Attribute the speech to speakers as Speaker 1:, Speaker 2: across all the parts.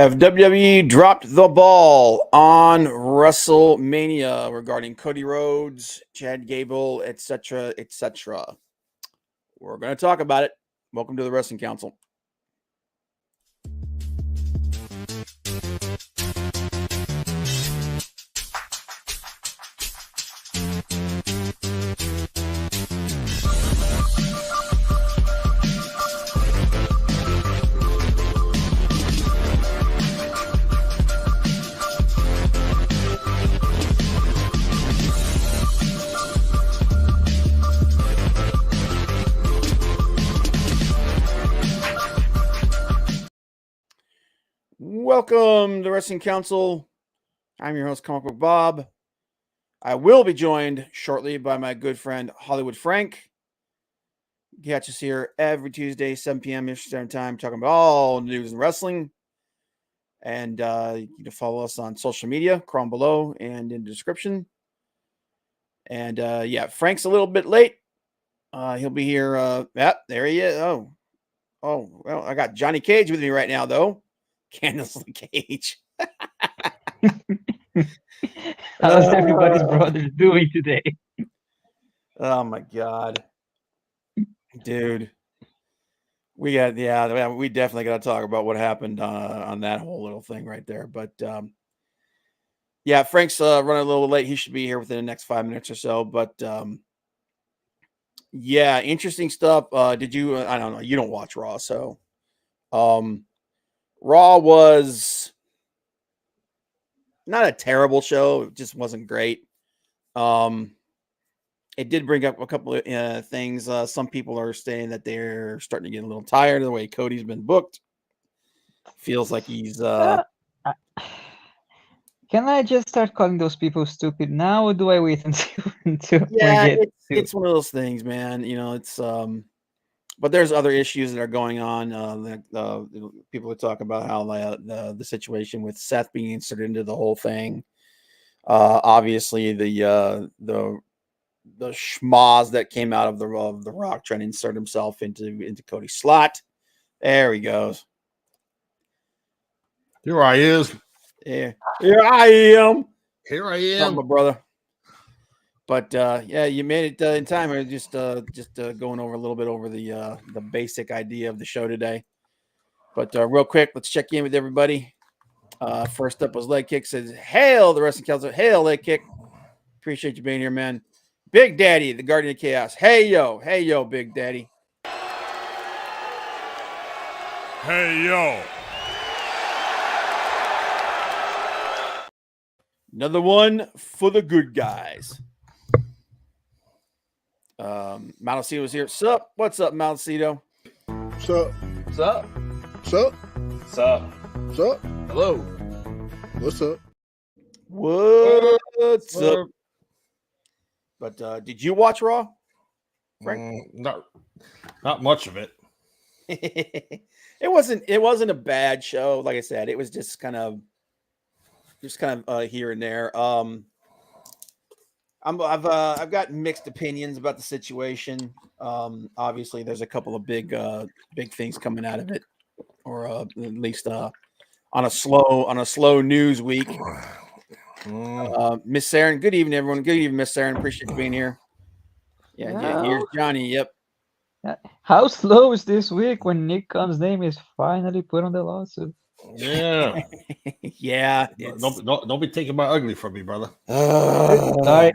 Speaker 1: Have WWE dropped the ball on WrestleMania regarding Cody Rhodes, Chad Gable, etc., etc.? We're going to talk about it. Welcome to the Wrestling Council. Welcome to Wrestling Council. I'm your host, Comic Book Bob. I will be joined shortly by my good friend, Hollywood Frank. Catch us here every Tuesday, 7 p.m. Eastern Standard Time, talking about all news and wrestling. And you can follow us on social media, crawl below and in the description. And yeah, Frank's a little bit late. He'll be here. There he is. Oh, well, I got Johnny Cage with me right now, though. Candice Cage.
Speaker 2: How's everybody's brother doing today?
Speaker 1: Oh my God, dude. We definitely got to talk about what happened on that whole little thing right there. But yeah, Frank's running a little late. He should be here within the next 5 minutes or so. But yeah, interesting stuff. Did you? I don't know. You don't watch Raw, so Raw was not a terrible show. It just wasn't great. It did bring up a couple of things. Some people are saying that they're starting to get a little tired of the way Cody's been booked. Feels like he's.
Speaker 2: Can I just start calling those people stupid now, or do I wait until
Speaker 1: Yeah,
Speaker 2: we get
Speaker 1: it's one of those things, man. You know, it's but there's other issues that are going on. People are talking about how the situation with Seth being inserted into the whole thing. Obviously, the schmoz that came out of the Rock trying to insert himself into Cody's slot. There he goes.
Speaker 3: Here I is.
Speaker 1: Yeah, here I am.
Speaker 3: Here I am,
Speaker 1: my brother. But yeah, you made it in time. We're just going over a little bit over the basic idea of the show today. But real quick, let's check in with everybody. First up was Leg Kick. Says, "Hail the Wrestling Council! Hail Leg Kick! Appreciate you being here, man." Big Daddy, the Guardian of Chaos. Hey yo, Big Daddy.
Speaker 3: Hey yo.
Speaker 1: Another one for the good guys. Malacito was here. Sup? What's up, Malacito?
Speaker 4: Sup?
Speaker 2: Sup?
Speaker 4: Sup?
Speaker 2: Sup?
Speaker 4: Sup?
Speaker 2: Hello.
Speaker 4: What's up?
Speaker 1: What's up? But did you watch Raw, Frank?
Speaker 3: Not much of it.
Speaker 1: It wasn't a bad show. Like I said, it was just kind of here and there. I've got mixed opinions about the situation. Obviously, there's a couple of big things coming out of it, or at least on a slow news week. Miss Saren, good evening, everyone. Good evening, Miss Saren. Appreciate you being here. Yeah. Here's Johnny. Yep.
Speaker 2: How slow is this week when Nick Khan's name is finally put on the lawsuit?
Speaker 3: Yeah.
Speaker 1: Yeah.
Speaker 3: Don't be taking my ugly from me, brother.
Speaker 2: Sorry.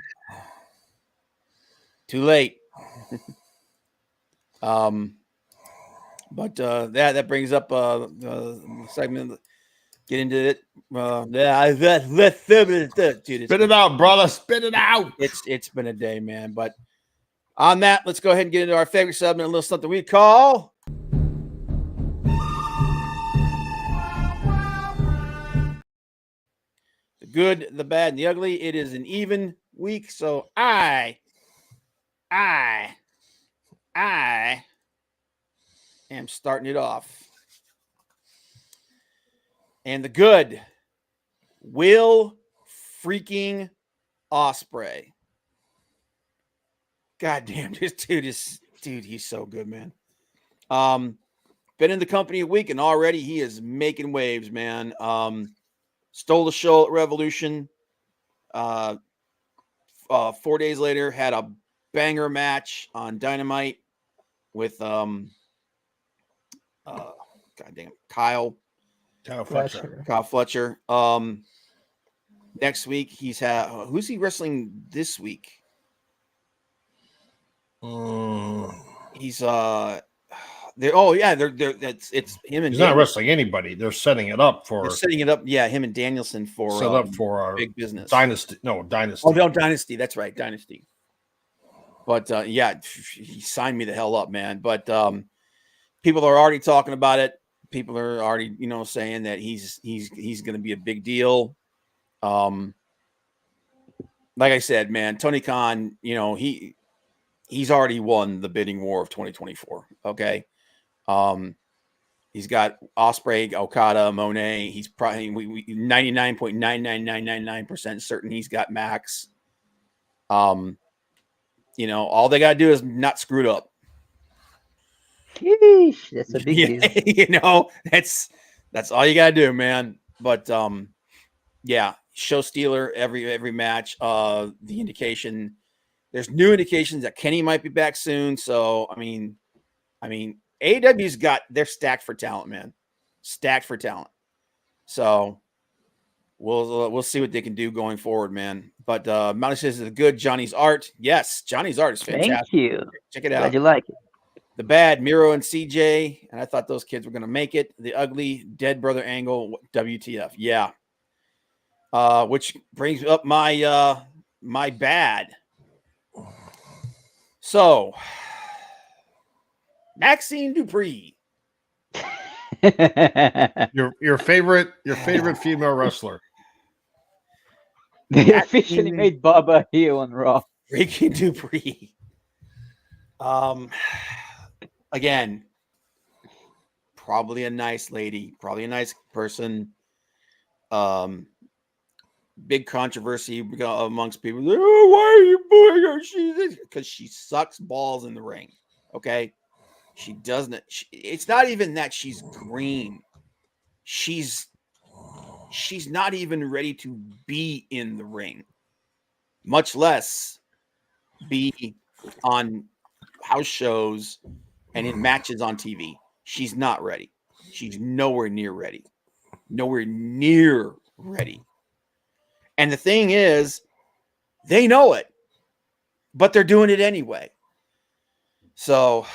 Speaker 1: Too late. But that brings up the segment. Get into it. Dude,
Speaker 3: Spit it out, brother. Spit it out.
Speaker 1: It's been a day, man. But on that, let's go ahead and get into our favorite segment, a little something we call the good, the bad, and the ugly. It is an even week, so I am starting it off. And the good, Will freaking Ospreay. God damn, this dude, he's so good, man. been in the company a week, and already he is making waves, man. Stole the show at Revolution. 4 days later, had a banger match on Dynamite with goddamn Kyle Fletcher. Next week he's had who's he wrestling this week? He's it's him and
Speaker 3: he's not wrestling anybody. They're setting it up for
Speaker 1: him and Danielson for
Speaker 3: set up for
Speaker 1: big business.
Speaker 3: Dynasty.
Speaker 1: Oh no, Dynasty. That's right, Dynasty. But he signed me the hell up, man. But people are already talking about it. People are already, saying that he's going to be a big deal. Like I said, man, Tony Khan, he's already won the bidding war of 2024. Okay. He's got Ospreay, Okada, Monet. He's probably 99.99999% certain he's got Max. All they got to do is not screw it up.
Speaker 2: Sheesh, that's a big
Speaker 1: deal. That's all you got to do, man. But show stealer every match. The indication, there's new indications that Kenny might be back soon. So I mean, AEW's they're stacked for talent, man. Stacked for talent. So we'll see what they can do going forward, man. But Mounty says it's good. Johnny's art. Yes, Johnny's art is fantastic.
Speaker 2: Thank you.
Speaker 1: Check it out.
Speaker 2: Glad you like it.
Speaker 1: The bad Miro and CJ, and I thought those kids were going to make it. The ugly dead brother angle. WTF? Yeah. Which brings up my my bad. So, Maxine Dupree.
Speaker 3: your favorite female wrestler.
Speaker 2: They officially made Baba heel on Raw.
Speaker 1: Ricky Dupree. Again, probably a nice lady, probably a nice person. Big controversy amongst people. Oh, why are you booing her? Because she sucks balls in the ring. Okay. She doesn't. It's not even that she's green. She's not even ready to be in the ring, much less be on house shows and in matches on TV. She's not ready. She's nowhere near ready. Nowhere near ready. And the thing is, they know it, but they're doing it anyway. So,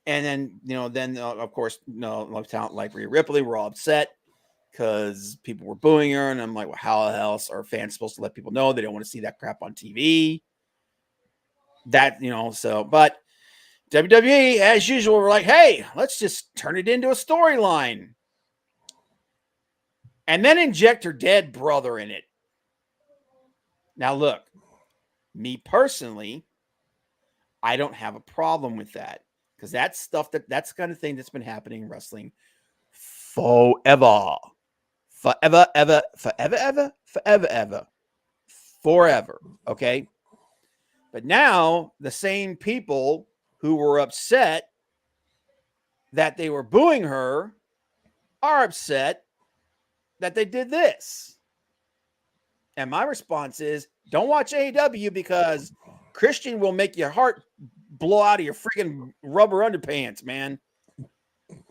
Speaker 1: and then, of course, talent like Rhea Ripley were all upset because people were booing her. And I'm like, well, how else are fans supposed to let people know they don't want to see that crap on TV? But WWE, as usual, were like, hey, let's just turn it into a storyline. And then inject her dead brother in it. Now, look, me personally, I don't have a problem with that because that's stuff that's the kind of thing that's been happening in wrestling forever. Okay. But now the same people who were upset that they were booing her are upset that they did this. And my response is, don't watch AEW because Christian will make your heart blow out of your freaking rubber underpants, man.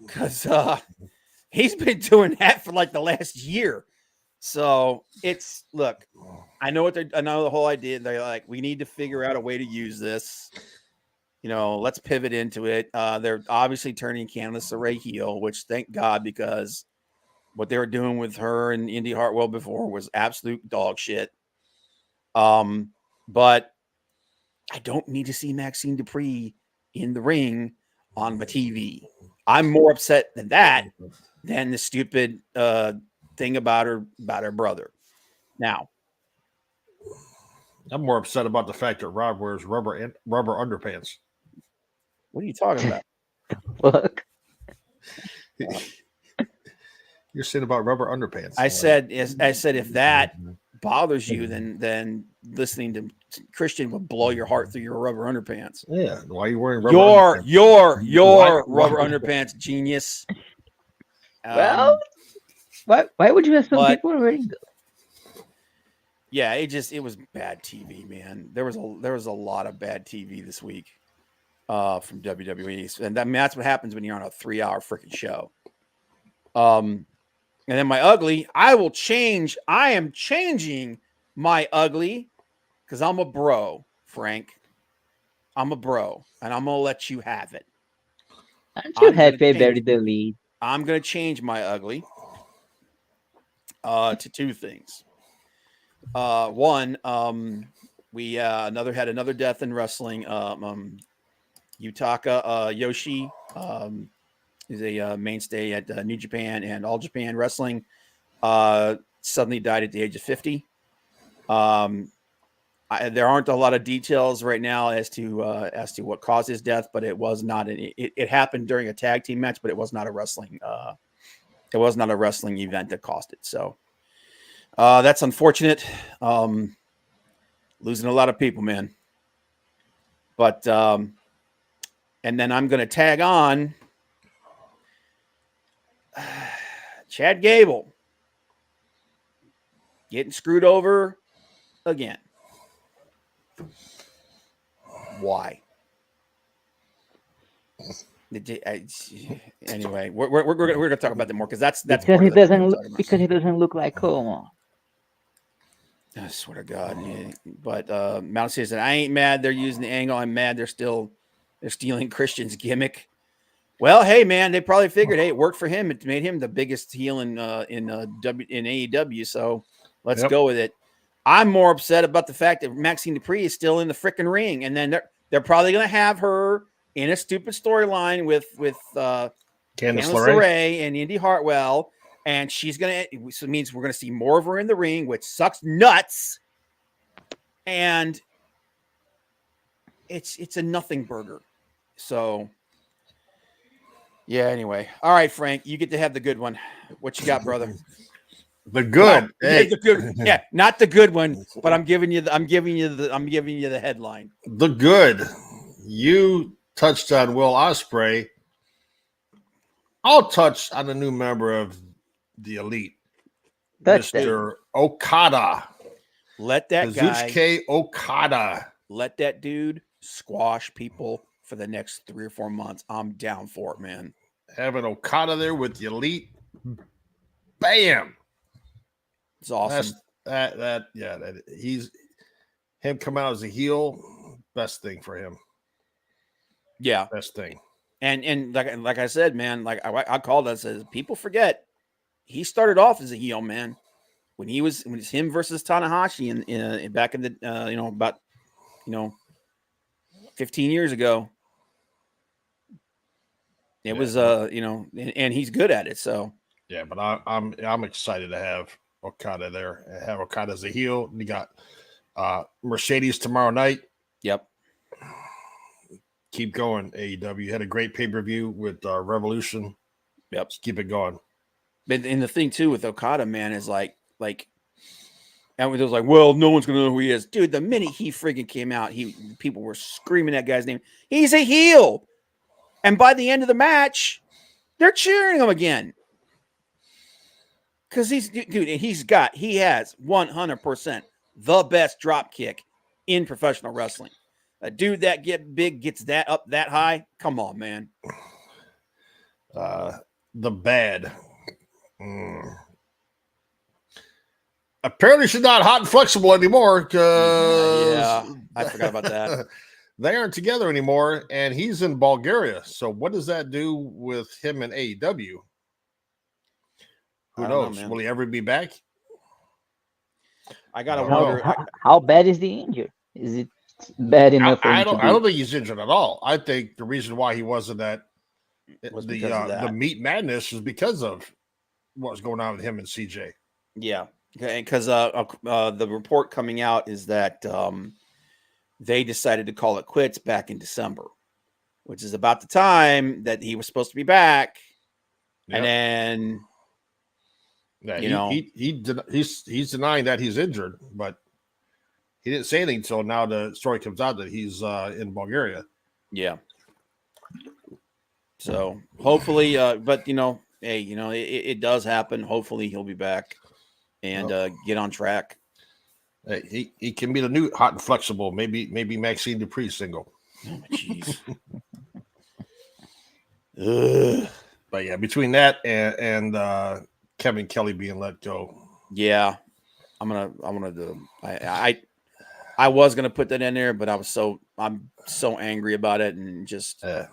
Speaker 1: Because he's been doing that for like the last year. So look, I know the whole idea. They're like, we need to figure out a way to use this. Let's pivot into it. They're obviously turning Candice LeRae heel, which thank God, because what they were doing with her and Indy Hartwell before was absolute dog shit. But I don't need to see Maxine Dupree in the ring on the TV. I'm more upset than that than the stupid thing about her brother. Now,
Speaker 3: I'm more upset about the fact that Rob wears rubber underpants.
Speaker 1: What are you talking about?
Speaker 2: Look.
Speaker 3: You're saying about rubber underpants.
Speaker 1: I said if that bothers you, then listening to Christian would blow your heart through your rubber underpants.
Speaker 3: Yeah. Why are you wearing rubber underpants?
Speaker 1: Your
Speaker 3: Why-
Speaker 1: rubber underpants, genius.
Speaker 2: Well, why would you have some
Speaker 1: but-
Speaker 2: people wearing those?
Speaker 1: Yeah, it was bad TV, man. There was a lot of bad TV this week from WWE, and that's what happens when you're on a 3-hour freaking show. And then my ugly, I am changing my ugly because I'm a bro, Frank. I'm a bro, and I'm gonna let you have it.
Speaker 2: Aren't you
Speaker 1: I'm gonna
Speaker 2: happy I
Speaker 1: change-
Speaker 2: buried the lead?
Speaker 1: I'm gonna change my ugly to two things. One, we had another death in wrestling. Yutaka Yoshi is a mainstay at New Japan and All Japan Wrestling. Suddenly died at the age of 50. There aren't a lot of details right now as to what caused his death, but it was not it happened during a tag team match, but it was not a wrestling event that caused it. So that's unfortunate. Losing a lot of people, man. But and then I'm going to tag on Chad Gable getting screwed over again. Why? Anyway, we're going to talk about that more because that's
Speaker 2: Because he doesn't look like Como.
Speaker 1: I swear to God. Yeah. But Mount says that I ain't mad they're using the angle. I'm mad they're stealing Christian's gimmick. Well, hey man, they probably figured, hey, it worked for him. It made him the biggest heel in AEW. So let's go with it. I'm more upset about the fact that Maxine Dupree is still in the freaking ring, and then they're probably going to have her in a stupid storyline with Candice LeRae and Indy Hartwell. And she's going to, so it means we're going to see more of her in the ring, which sucks nuts. And it's a nothing burger. So, yeah, anyway. All right, Frank, you get to have the good one. What you got, brother?
Speaker 3: The good.
Speaker 1: No, hey. The good. Yeah, not the good one, but I'm giving you the headline.
Speaker 3: The good. You touched on Will Ospreay. I'll touch on a new member of the Elite, Mr. Okada.
Speaker 1: Let that guy,
Speaker 3: Kazuchika Okada.
Speaker 1: Let that dude squash people for the next 3 or 4 months. I'm down for it, man.
Speaker 3: Having Okada there with the Elite, bam!
Speaker 1: It's awesome.
Speaker 3: He's him come out as a heel. Best thing for him.
Speaker 1: Yeah,
Speaker 3: best thing.
Speaker 1: And like I said, man, like I called it. Says people forget he started off as a heel, man. When it's him versus Tanahashi in back in the about 15 years ago. It was and he's good at it. So
Speaker 3: yeah, but I'm excited to have Okada there and have Okada as a heel. You got Mercedes tomorrow night.
Speaker 1: Yep.
Speaker 3: Keep going, AEW. You had a great pay-per-view with Revolution.
Speaker 1: Yep.
Speaker 3: Just keep it going.
Speaker 1: And the thing too with Okada, man, is like and it was like, well, no one's gonna know who he is. Dude, the minute he friggin' came out, people were screaming that guy's name. He's a heel. And by the end of the match, they're cheering him again. Because he has 100% the best drop kick in professional wrestling. A dude that gets that up that high. Come on, man.
Speaker 3: The bad. Apparently she's not hot and flexible anymore because
Speaker 1: I forgot about that.
Speaker 3: They aren't together anymore, and he's in Bulgaria. So what does that do with him in AEW? Who knows? Will he ever be back?
Speaker 1: I gotta wonder.
Speaker 2: How bad is the injury? Is it bad enough for him to be?
Speaker 3: I don't think he's injured at all. I think the reason why he wasn't at the Meat Madness is because of what was going on with him and CJ.
Speaker 1: Yeah, because the report coming out is that they decided to call it quits back in December, which is about the time that he was supposed to be back. Yep. And then
Speaker 3: Yeah,
Speaker 1: You know?
Speaker 3: he's denying that he's injured, but he didn't say anything until now. The story comes out that he's in Bulgaria.
Speaker 1: Yeah. So hopefully, but hey, it does happen. Hopefully he'll be back and get on track.
Speaker 3: He can be the new hot and flexible. Maybe Maxine Dupree single.
Speaker 1: Oh, jeez.
Speaker 3: But yeah, between that and Kevin Kelly being let go.
Speaker 1: Yeah, I'm gonna do. I was gonna put that in there, but I'm so angry about it, and just I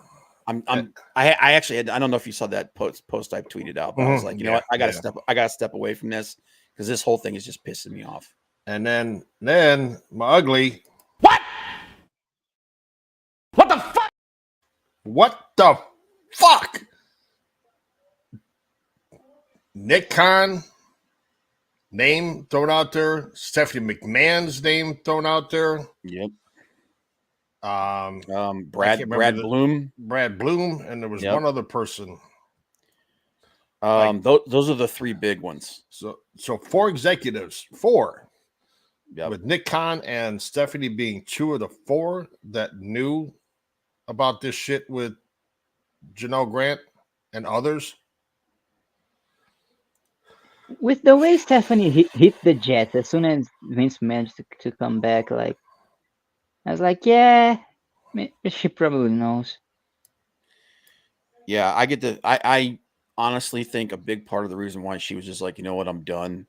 Speaker 1: actually had, I don't know if you saw that post I tweeted out, but I was like, you know what, I gotta step away from this because this whole thing is just pissing me off.
Speaker 3: And then my ugly.
Speaker 1: What the fuck?
Speaker 3: What the fuck? Nick Khan name thrown out there. Stephanie McMahon's name thrown out there.
Speaker 1: Yep.
Speaker 3: Brad
Speaker 1: Bloom.
Speaker 3: Brad Bloom, and there was one other person.
Speaker 1: Those are the three big ones.
Speaker 3: So 4 executives, 4.
Speaker 1: Yep.
Speaker 3: With Nick Khan and Stephanie being 2 of the 4 that knew about this shit with Janelle Grant and others.
Speaker 2: With the way Stephanie hit the Jets as soon as Vince managed to come back, like I was like, yeah, she probably knows.
Speaker 1: Yeah, I honestly think a big part of the reason why she was just like, you know what, I'm done,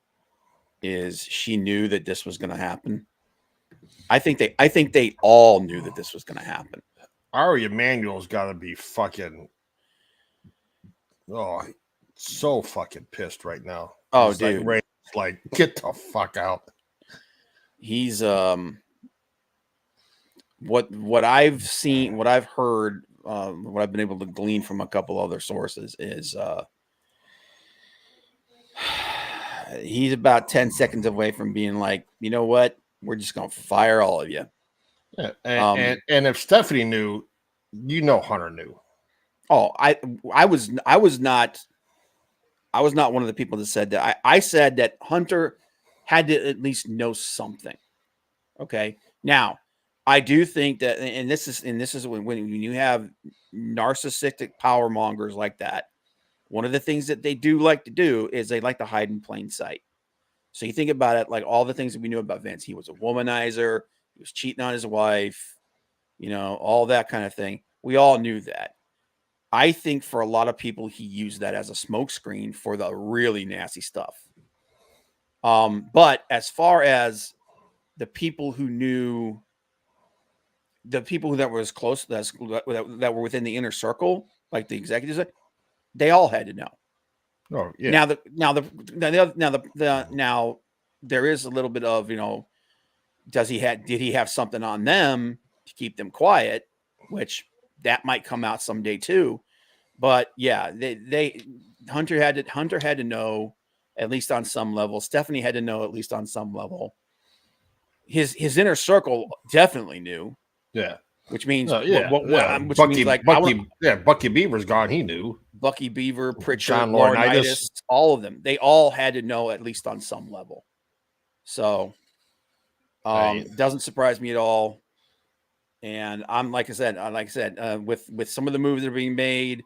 Speaker 1: is she knew that this was going to happen. I think they all knew that this was going to happen.
Speaker 3: Ari Emanuel's got to be fucking so fucking pissed right now.
Speaker 1: Oh,
Speaker 3: he's
Speaker 1: dude,
Speaker 3: like get the fuck out.
Speaker 1: He's what I've seen, what I've heard, what I've been able to glean from a couple other sources is he's about 10 seconds away from being like, you know what, we're just gonna fire all of you.
Speaker 3: Yeah, and if Stephanie knew, Hunter knew.
Speaker 1: Oh, I was not one of the people that said that. I said that Hunter had to at least know something. Okay. Now, I do think that, and this is when you have narcissistic power mongers like that, one of the things that they do like to do is they like to hide in plain sight. So you think about it, like all the things that we knew about Vince. He was a womanizer. He was cheating on his wife, all that kind of thing. We all knew that. I think for a lot of people, he used that as a smokescreen for the really nasty stuff. But as far as the people who knew, the people that were as close, that were within the inner circle, like the executives, they all had to know.
Speaker 3: Oh yeah.
Speaker 1: Now there is a little bit of, did he have something on them to keep them quiet, which that might come out someday too. But yeah, Hunter had to know at least on some level. Stephanie had to know at least on some level. His inner circle definitely knew.
Speaker 3: Yeah.
Speaker 1: Which means
Speaker 3: which
Speaker 1: means like
Speaker 3: Bucky Beaver's gone, he knew.
Speaker 1: Bucky Beaver, Pritchard,
Speaker 3: John
Speaker 1: Laurinaitis, all of them. They all had to know at least on some level. So doesn't surprise me at all. And I'm like I said, with some of the moves that are being made,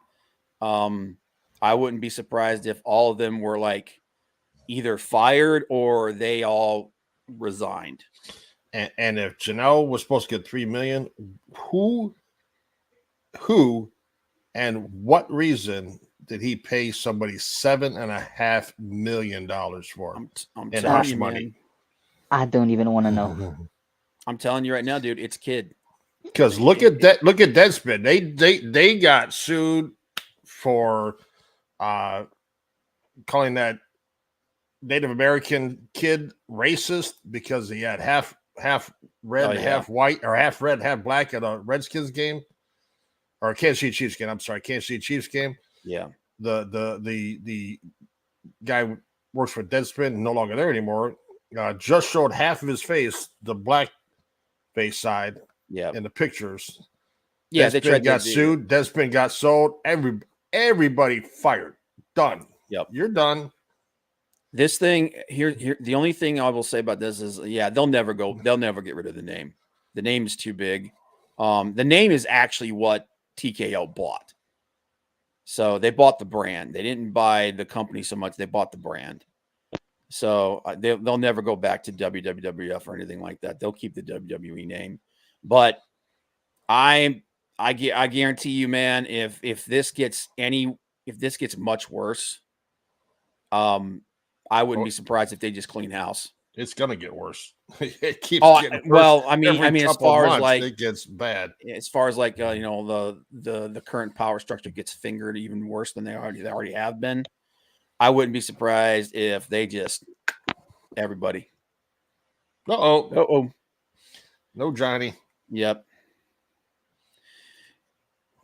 Speaker 1: I wouldn't be surprised if all of them were like either fired or they all resigned.
Speaker 3: And if Janelle was supposed to get $3 million, who, and what reason did he pay somebody $7.5 million for?
Speaker 1: I'm
Speaker 3: in
Speaker 1: telling you,
Speaker 3: money.
Speaker 1: man.
Speaker 2: I don't even want to know.
Speaker 1: I'm telling you right now, dude, it's Kid.
Speaker 3: Because look at Deadspin. They got sued for calling that Native American kid racist because he had half red, half white, or half red, half black at a Redskins game, or a Kansas City Chiefs game. I'm sorry, Kansas City Chiefs game.
Speaker 1: Yeah.
Speaker 3: The guy who works for Deadspin, no longer there anymore. Just showed half of his face, the black face side.
Speaker 1: Yeah.
Speaker 3: In the pictures.
Speaker 1: Yeah,
Speaker 3: Deadspin
Speaker 1: they tried
Speaker 3: got sued. Deadspin got sold. Everybody fired. Done.
Speaker 1: Yep.
Speaker 3: You're done.
Speaker 1: This thing here, the only thing I will say about this is, they'll never get rid of the name. The name is too big. The name is actually what TKO bought. So they bought the brand. They didn't buy the company so much. They bought the brand. So they'll never go back to WWF or anything like that. They'll keep the WWE name. But I guarantee you, man, if this gets much worse, I wouldn't be surprised if they just clean house.
Speaker 3: It's gonna get worse. It keeps getting worse.
Speaker 1: Well, I mean, as far as like
Speaker 3: it gets bad.
Speaker 1: As far as like the current power structure gets fingered even worse than they already have been. I wouldn't be surprised if they just everybody.
Speaker 3: No, Johnny.
Speaker 1: Yep.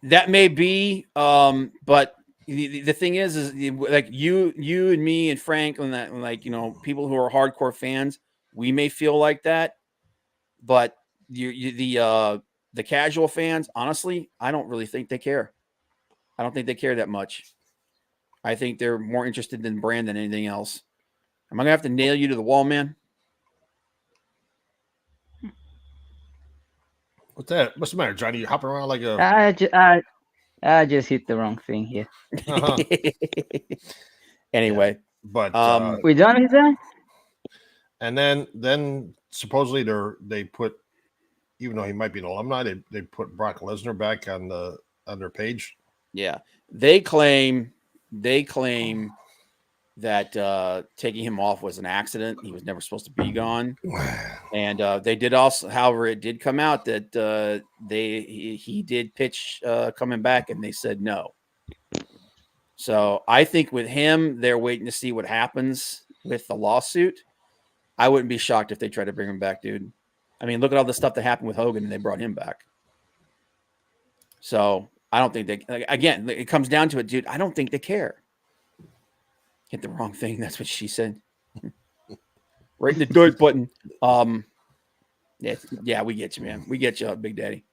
Speaker 1: That may be, but the thing is like you and me and Frank and that, like, people who are hardcore fans, we may feel like that, but the casual fans, honestly, I don't really think they care. I don't think they care that much. I think they're more interested in brand than anything else. Am I gonna have to nail you to the wall, man?
Speaker 3: What's that? What's the matter, Johnny? You hopping around like a...
Speaker 2: I just hit the wrong thing here.
Speaker 3: Uh-huh.
Speaker 1: Anyway,
Speaker 3: but
Speaker 2: we done with that?
Speaker 3: And then supposedly they put, even though he might be an alumni, they put Brock Lesnar back on their page.
Speaker 1: Yeah, they claim that taking him off was an accident. He was never supposed to be gone. And they did also, however, it did come out that he did pitch coming back, and they said no. So I think with him, they're waiting to see what happens with the lawsuit. I wouldn't be shocked if they try to bring him back, dude. I mean, look at all the stuff that happened with Hogan, and they brought him back. So I don't think again, it comes down to it, dude. I don't think they care. Hit the wrong thing. That's what she said. Right in the dirt button. Yeah, we get you, man. We get you, Big Daddy.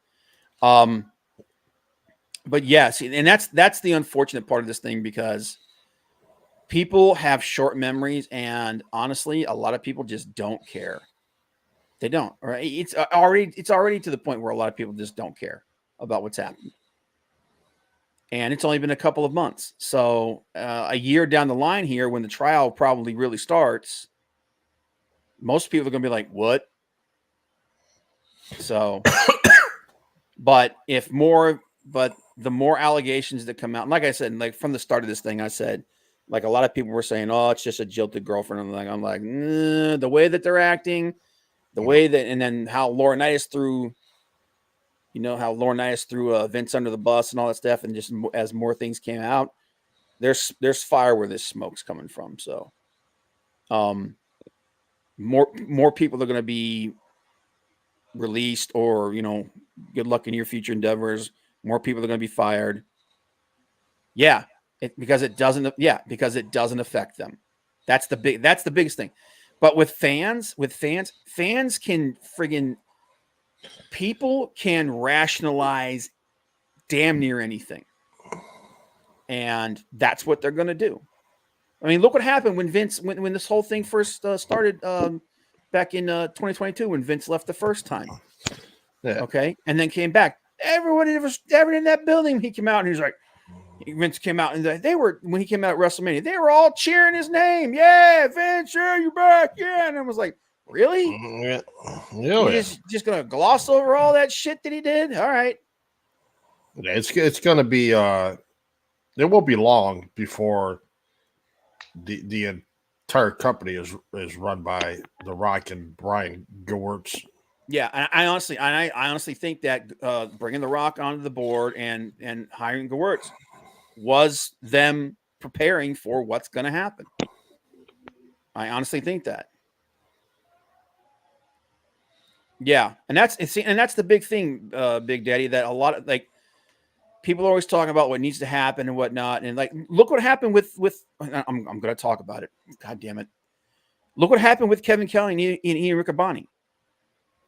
Speaker 1: But yeah, see, and that's the unfortunate part of this thing, because people have short memories, and honestly, a lot of people just don't care. They don't. Right? It's already to the point where a lot of people just don't care about what's happened. And it's only been a couple of months. So a year down the line here, when the trial probably really starts, most people are going to be like, what? So, but the more allegations that come out, and like I said, like from the start of this thing, I said, like a lot of people were saying, oh, it's just a jilted girlfriend. I'm like, the way that they're acting, the way that, and then how Laurinaitis threw Vince under the bus and all that stuff. And just as more things came out, there's fire where this smoke's coming from. So, more people are going to be released, or, good luck in your future endeavors. More people are going to be fired. Yeah. Because it doesn't affect them. That's the biggest thing. But with fans can friggin', people can rationalize damn near anything. And that's what they're going to do. I mean, look what happened when when this whole thing first started back in 2022, when Vince left the first time.
Speaker 3: Yeah.
Speaker 1: Okay. And then came back. Everyone in that building, he came out and he was like, Vince came out, and when he came out at WrestleMania, they were all cheering his name. Yeah, Vince, yeah, you're back. Yeah. And I was like, really?
Speaker 3: Yeah.
Speaker 1: You're just going to gloss over all that shit that he did? All right.
Speaker 3: It's going to be, it won't be long before the entire company is run by The Rock and Brian Gewirtz.
Speaker 1: Yeah, and I honestly think that bringing The Rock onto the board and hiring Gewirtz was them preparing for what's going to happen. I honestly think that. Yeah, and that's the big thing, Big Daddy, that a lot of, like, people are always talking about what needs to happen and whatnot, and like, look what happened with I'm going to talk about it. God damn it! Look what happened with Kevin Kelly and Ian Riccaboni.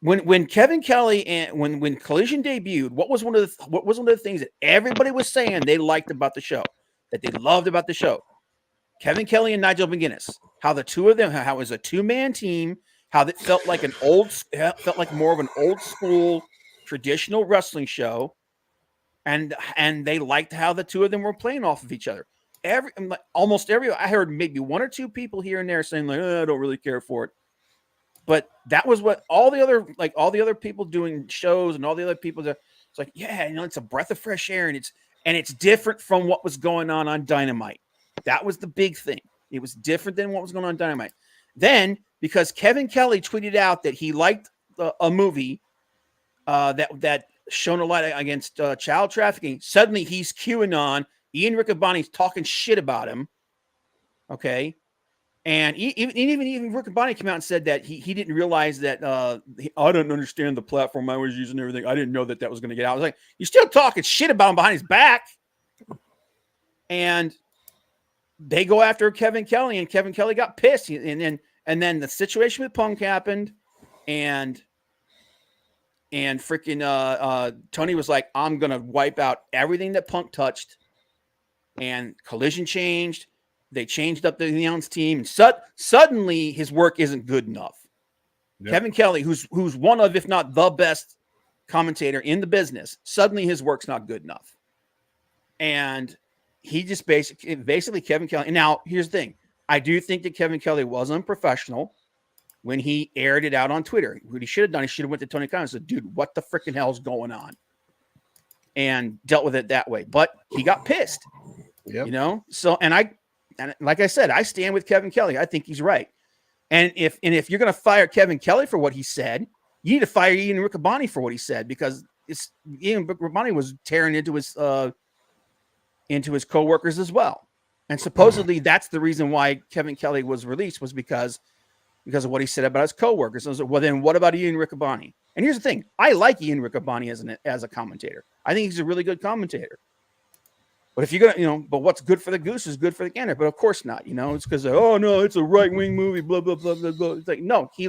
Speaker 1: When Kevin Kelly and when Collision debuted, what was one of the things that everybody was saying they liked about the show, that they loved about the show? Kevin Kelly and Nigel McGuinness, how the two of them, how it was a 2-man team, how it felt like more of an old school traditional wrestling show, and they liked how the two of them were playing off of each other. Almost every, I heard maybe one or two people here and there saying like, I don't really care for it, but that was what all the other people doing shows and all the other people that it's like, yeah, it's a breath of fresh air, and it's different from what was going on Dynamite. That was the big thing. It was different than what was going on Dynamite. Then, because Kevin Kelly tweeted out that he liked a movie that shone a light against child trafficking, suddenly he's QAnon. Ian Riccaboni's talking shit about him. Okay. And even Riccaboni came out and said that he didn't realize that I don't understand the platform I was using and everything. I didn't know that was going to get out. I was like, you're still talking shit about him behind his back. And they go after Kevin Kelly, and Kevin Kelly got pissed. And then the situation with Punk happened, and freaking Tony was like, I'm going to wipe out everything that Punk touched. And Collision changed. They changed up the announce team. And suddenly his work isn't good enough. Yep. Kevin Kelly, who's one of, if not the best commentator in the business, suddenly his work's not good enough. And he just basically Kevin Kelly. And now here's the thing. I do think that Kevin Kelly was unprofessional when he aired it out on Twitter. What he should have done, he should have went to Tony Khan and said, dude, what the freaking hell's going on? And dealt with it that way. But he got pissed. Yep. So, and like I said, I stand with Kevin Kelly. I think he's right. And if you're going to fire Kevin Kelly for what he said, you need to fire Ian Riccaboni for what he said, because Ian Riccaboni was tearing into his coworkers as well. And supposedly that's the reason why Kevin Kelly was released, was because of what he said about his coworkers. So I was like, well, then what about Ian Riccaboni? And here's the thing. I like Ian Riccaboni as a commentator. I think he's a really good commentator. But if you're going to, but what's good for the goose is good for the gander. But of course not, it's because, oh no, it's a right-wing movie, blah, blah, blah, blah, blah. It's like, no, he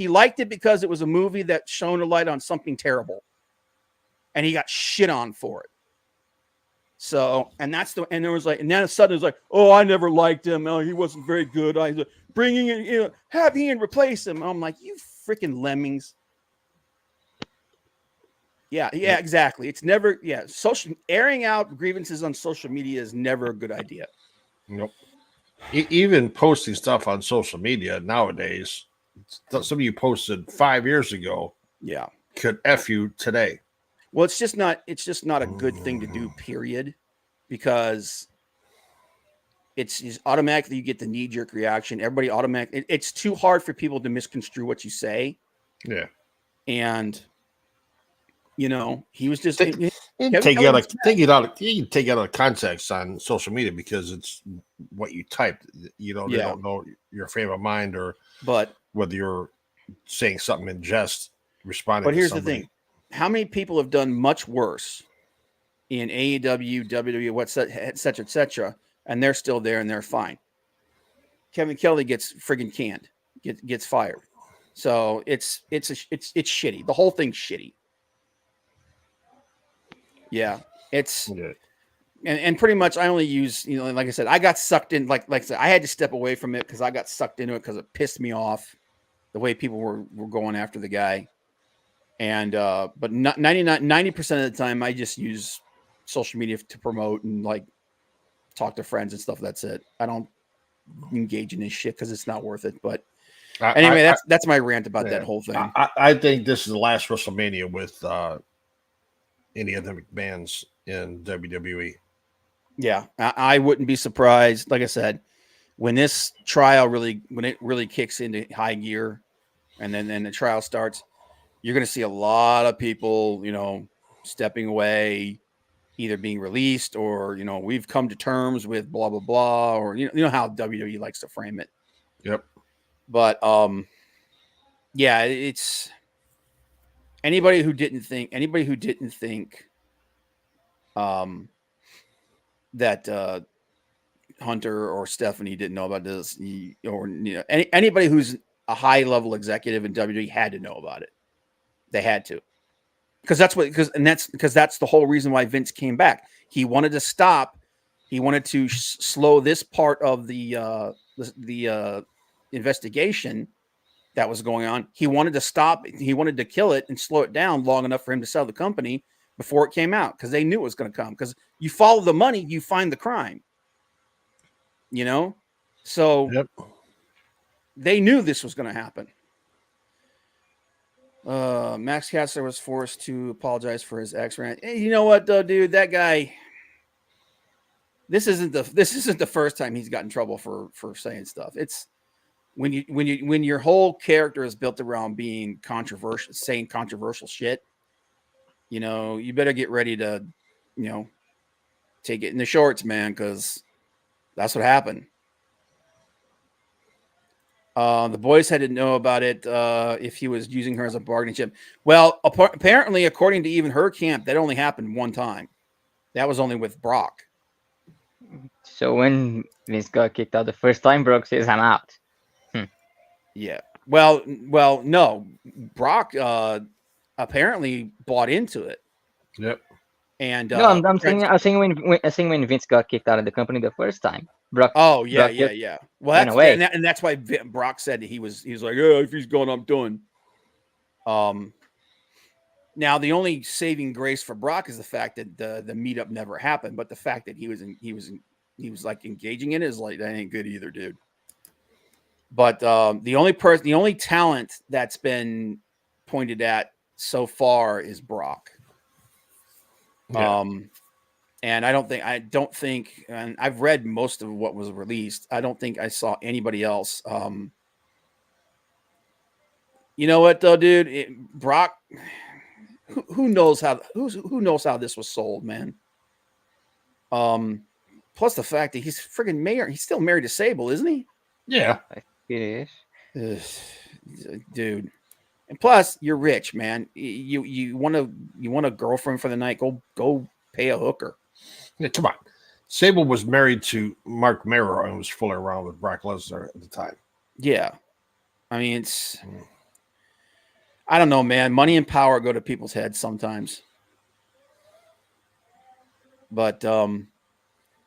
Speaker 1: liked it because it was a movie that shone a light on something terrible. And he got shit on for it. So, and there was like, and then suddenly it was like, oh, I never liked him. Oh, he wasn't very good. I was bringing in, have Ian replace him. I'm like, you freaking lemmings. Yeah, exactly. It's never, airing out grievances on social media is never a good idea.
Speaker 3: Nope. Even posting stuff on social media nowadays, some of you posted 5 years ago, could F you today.
Speaker 1: Well, it's just not a good thing to do, period, because it's automatically you get the knee-jerk reaction. Everybody automatically, it's too hard for people to misconstrue what you say.
Speaker 3: Yeah.
Speaker 1: And he was just
Speaker 3: take it out of context on social media, because it's what you typed. They don't know your frame of mind, but whether you're saying something in jest, responding.
Speaker 1: But here's the thing: how many people have done much worse in AEW, WWE, et cetera, and they're still there and they're fine? Kevin Kelly gets friggin' canned, gets fired. So it's shitty. The whole thing's shitty. Yeah, and pretty much I only use, like I said, I got sucked in, like I said, I had to step away from it because I got sucked into it because it pissed me off the way people were going after the guy. And but 90% of the time I just use social media to promote and like talk to friends and stuff. That's it. I don't engage in this shit because it's not worth it. But anyway, that's my rant about that whole thing.
Speaker 3: I think this is the last WrestleMania with any of the McMahons in WWE.
Speaker 1: Yeah, I wouldn't be surprised. Like I said, when this trial really kicks into high gear, and then the trial starts, you're going to see a lot of people, stepping away, either being released or we've come to terms with blah blah blah, or you know how WWE likes to frame it.
Speaker 3: Yep. But
Speaker 1: it's. Anybody who didn't think that Hunter or Stephanie didn't know about this, or anybody who's a high level executive in WWE had to know about it. They had to, because that's the whole reason why Vince came back. He wanted to stop He wanted to slow this part of the investigation that was going on. He wanted to stop. He wanted to kill it and slow it down long enough for him to sell the company before it came out, because they knew it was going to come. Because you follow the money, you find the crime. You know, so they knew this was going to happen. Max Caster was forced to apologize for his ex rant. Hey, you know what, though, dude? That guy. This isn't the first time he's got in trouble for saying stuff. It's when your whole character is built around being controversial, saying controversial shit. You know, you better get ready to, take it in the shorts, man, because that's what happened. The boys had to know about it if he was using her as a bargaining chip. Well, apparently, according to even her camp, that only happened one time. That was only with Brock.
Speaker 2: So when Vince got kicked out the first time, Brock says, "I'm out."
Speaker 1: Yeah. Well, no. Brock apparently bought into it.
Speaker 3: Yep.
Speaker 1: And
Speaker 2: no, I'm saying when Vince got kicked out of the company the first time, Brock.
Speaker 1: Oh yeah,
Speaker 2: Brock
Speaker 1: yeah. Well, that's why Brock said he was like, "Oh, if he's gone, I'm done." Now the only saving grace for Brock is the fact that the meetup never happened, but the fact that he was like engaging in it is like, that ain't good either, dude. But the only talent that's been pointed at so far is Brock.
Speaker 3: Yeah.
Speaker 1: And I don't think, and I've read most of what was released. I don't think I saw anybody else. You know what though, dude? Brock, who knows how this was sold, man. Plus the fact that he's friggin' married. He's still married to Sable, isn't he?
Speaker 3: Yeah.
Speaker 2: It
Speaker 1: is. Dude. And plus, you're rich, man. You want a girlfriend for the night? Go pay a hooker.
Speaker 3: Yeah, come on. Sable was married to Mark Mero and was fooling around with Brock Lesnar at the time.
Speaker 1: Yeah. I mean, I don't know, man. Money and power go to people's heads sometimes. But and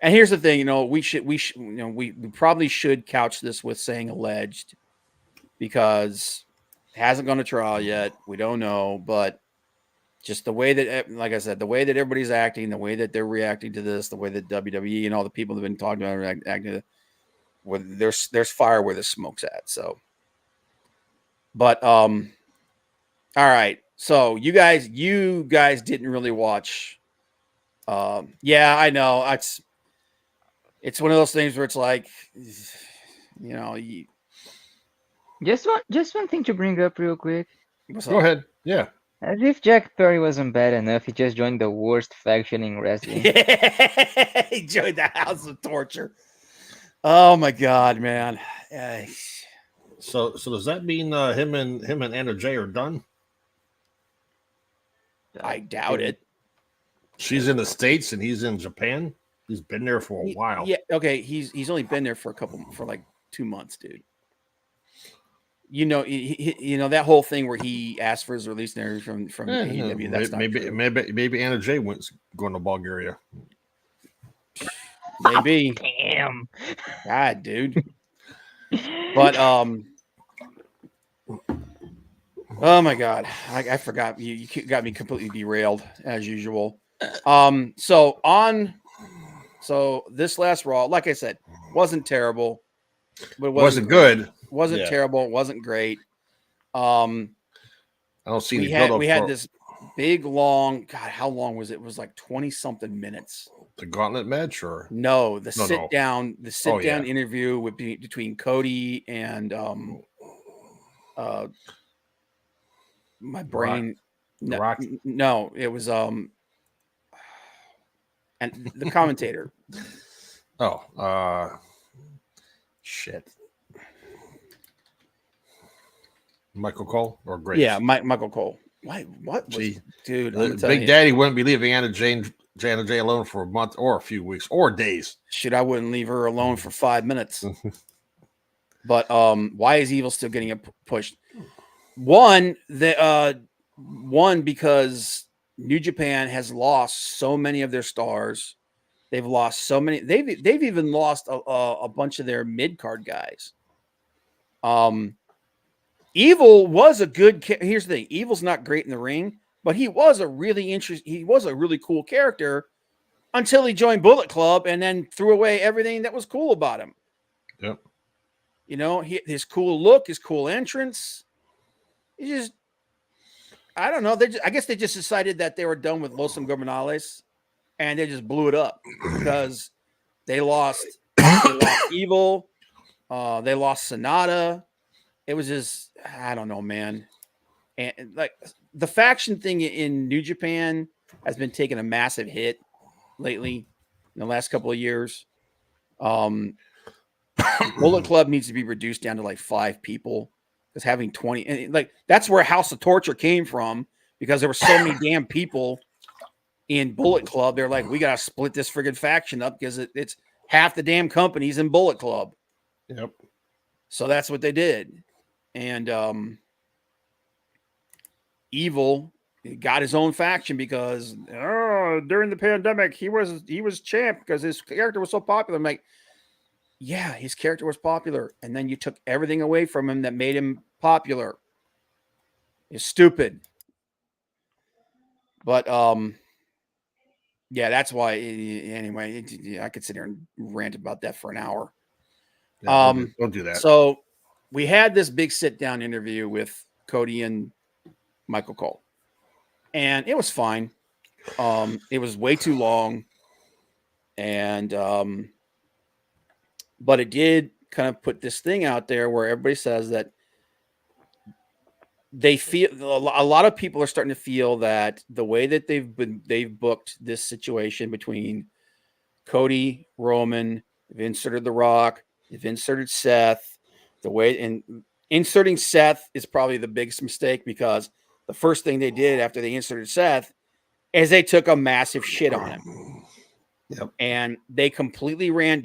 Speaker 1: here's the thing, we probably should couch this with saying alleged, because it hasn't gone to trial yet. We don't know, but just the way that, like I said, the way that everybody's acting, the way that they're reacting to this, the way that WWE and all the people that have been talking about it acting, there's fire where the smoke's at. So, but all right. So you guys didn't really watch. Yeah, I know. It's one of those things where it's like,
Speaker 2: just one thing to bring up real quick.
Speaker 3: Go ahead. Yeah.
Speaker 2: As if Jack Perry wasn't bad enough, he just joined the worst faction in wrestling.
Speaker 1: He joined the House of Torture. Oh my God, man.
Speaker 3: So does that mean him and Anna Jay are done?
Speaker 1: I doubt it.
Speaker 3: She's in the States and he's in Japan. He's been there for a while.
Speaker 1: Yeah. Okay. He's only been there for like 2 months, dude. That whole thing where he asked for his release from AEW. That's
Speaker 3: maybe Anna Jay went going to Bulgaria.
Speaker 1: Maybe.
Speaker 2: Damn.
Speaker 1: God, dude. But oh my God, I forgot. You got me completely derailed as usual. So this last Raw, like I said, wasn't terrible, but it wasn't
Speaker 3: good.
Speaker 1: Wasn't terrible. It wasn't great.
Speaker 3: I don't see
Speaker 1: we had this big long. God, how long was it? It was like 20-something minutes.
Speaker 3: The gauntlet match, or
Speaker 1: no? The sit down interview between Cody and my brain.
Speaker 3: Rock.
Speaker 1: No, it was and the commentator.
Speaker 3: Shit. Michael Cole or Grace?
Speaker 1: Yeah, Michael Cole. What? Dude,
Speaker 3: Big Daddy wouldn't be leaving Anna Jay alone for a month or a few weeks or days.
Speaker 1: Shit, I wouldn't leave her alone for 5 minutes. But why is Evil still getting pushed? One, because New Japan has lost so many of their stars They've lost so many. They've even lost a bunch of their mid card guys. Evil was a good. Here's the thing: Evil's not great in the ring, but he was a really He was a really cool character until he joined Bullet Club and then threw away everything that was cool about him.
Speaker 3: Yep.
Speaker 1: You know, his cool look, his cool entrance. He just, I don't know. I guess they just decided that they were done with Los Ingobernables, and they just blew it up because they lost Evil. They lost Sonata. It was just, I don't know, man. And like the faction thing in New Japan has been taking a massive hit lately in the last couple of years. Bullet Club needs to be reduced down to like 5 people because having 20, and like that's where House of Torture came from because there were so many damn people in Bullet Club. They're like, we got to split this friggin' faction up because it's half the damn companies in Bullet Club.
Speaker 3: Yep.
Speaker 1: So that's what they did. And Evil got his own faction because during the pandemic he was champ because his character was so popular. I'm like, yeah, his character was popular, and then you took everything away from him that made him popular. It's stupid. But yeah, that's why. Anyway, I could sit here and rant about that for an hour.
Speaker 3: Yeah, don't do that.
Speaker 1: So we had this big sit-down interview with Cody and Michael Cole, and it was fine. It was way too long, and but it did kind of put this thing out there where everybody says that they feel a lot of people are starting to feel that the way that they've booked this situation between Cody, Roman, they've inserted The Rock, they've inserted Seth. The way and inserting Seth is probably the biggest mistake because the first thing they did after they inserted Seth is they took a massive shit on him.
Speaker 3: Yep.
Speaker 1: And they completely ran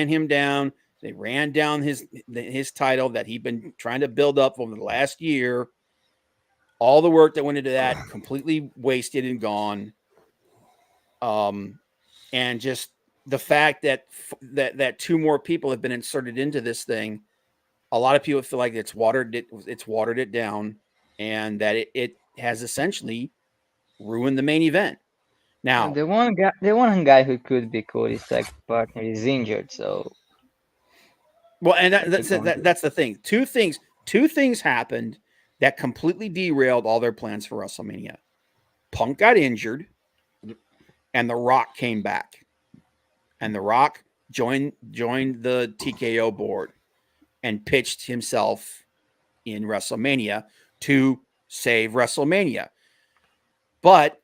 Speaker 1: him down. They ran down his title that he'd been trying to build up over the last year. All the work that went into that completely wasted and gone. And just the fact that 2 more people have been inserted into this thing, a lot of people feel like it's watered it down, and that it has essentially ruined the main event. Now,
Speaker 2: the one guy who could be Cody's tag partner is injured, so.
Speaker 1: Well, and that's the thing. Two things happened that completely derailed all their plans for WrestleMania. Punk got injured, and The Rock came back, and The Rock joined the TKO board and pitched himself in WrestleMania to save WrestleMania. But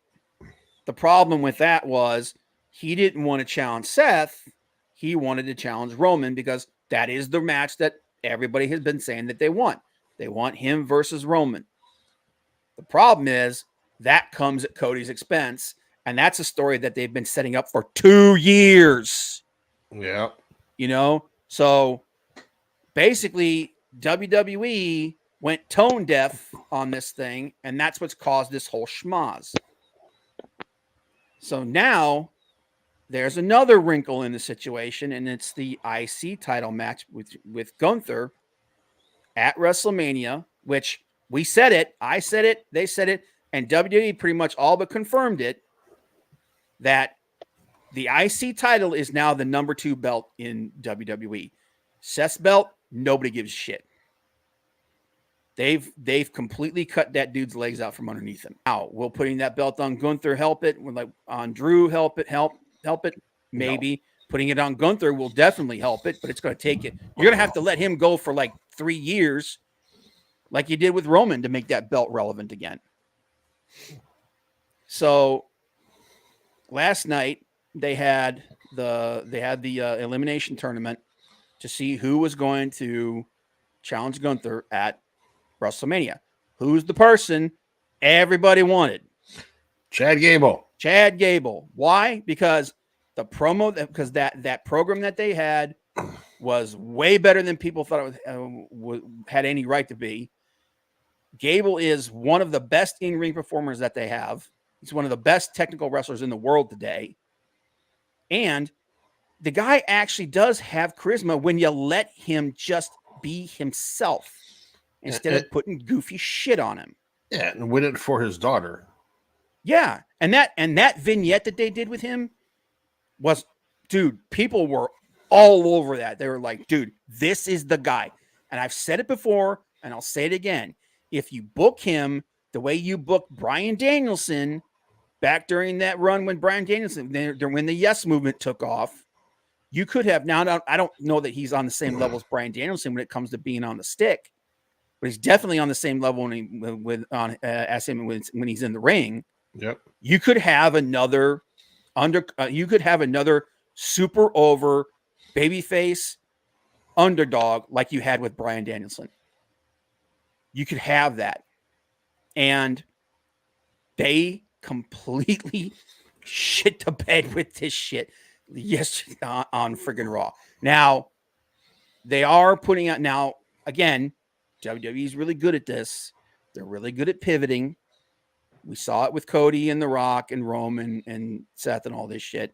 Speaker 1: the problem with that was he didn't want to challenge Seth. He wanted to challenge Roman because that is the match that everybody has been saying that they want. They want him versus Roman. The problem is that comes at Cody's expense, and that's a story that they've been setting up for 2 years.
Speaker 3: Yeah.
Speaker 1: You know, so basically WWE went tone deaf on this thing, and that's what's caused this whole schmoz. So now there's another wrinkle in the situation, and it's the IC title match with Gunther at WrestleMania, which we said it, I said it, they said it, and WWE pretty much all but confirmed it, that the IC title is now the number 2 belt in WWE. Seth's belt, nobody gives a shit. They've completely cut that dude's legs out from underneath him. Now, will putting that belt on Gunther help it? Will, like, on Drew help it? Maybe. No. Putting it on Gunther will definitely help it, but it's going to take it. You're going to have to let him go for like 3 years, like you did with Roman, to make that belt relevant again. So last night they had the elimination tournament to see who was going to challenge Gunther at WrestleMania. Who's the person everybody wanted?
Speaker 3: Chad Gable. Why? Because the promo, because that program that they had was way better than people thought it had any right to be. Gable is one of the best in-ring performers that they have. He's one of the best technical wrestlers in the world today.
Speaker 1: And the guy actually does have charisma when you let him just be himself instead of putting goofy shit on him.
Speaker 3: Yeah, and win it for his daughter.
Speaker 1: Yeah. And that vignette that they did with him was, dude, people were all over that. They were like, dude, this is the guy. And I've said it before, and I'll say it again. If you book him the way you booked Bryan Danielson back during that run when Bryan Danielson, when the Yes Movement took off, you could have, now I don't know that he's on the same level as Bryan Danielson when it comes to being on the stick, but he's definitely on the same level as him when he's in the ring.
Speaker 3: Yep.
Speaker 1: You could have another super over babyface underdog like you had with Bryan Danielson. You could have that. And they completely shit the bed with this shit yesterday on friggin' Raw. Now, they are putting out, now, again, WWE is really good at this. They're really good at pivoting. We saw it with Cody and The Rock and Roman and Seth and all this shit.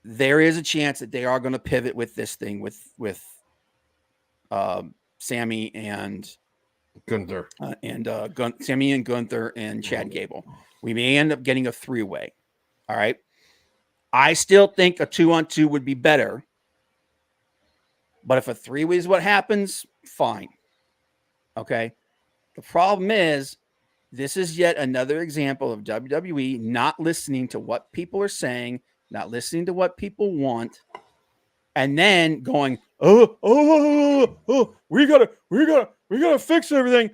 Speaker 1: There is a chance that they are going to pivot with this thing with Sammy and
Speaker 3: Gunther.
Speaker 1: Sammy and Gunther and Chad Gable. We may end up getting a 3-way. All right. I still think a 2-on-2 would be better. But if a 3-way is what happens, fine. Okay. The problem is, this is yet another example of WWE not listening to what people are saying, not listening to what people want, and then going, we gotta fix everything.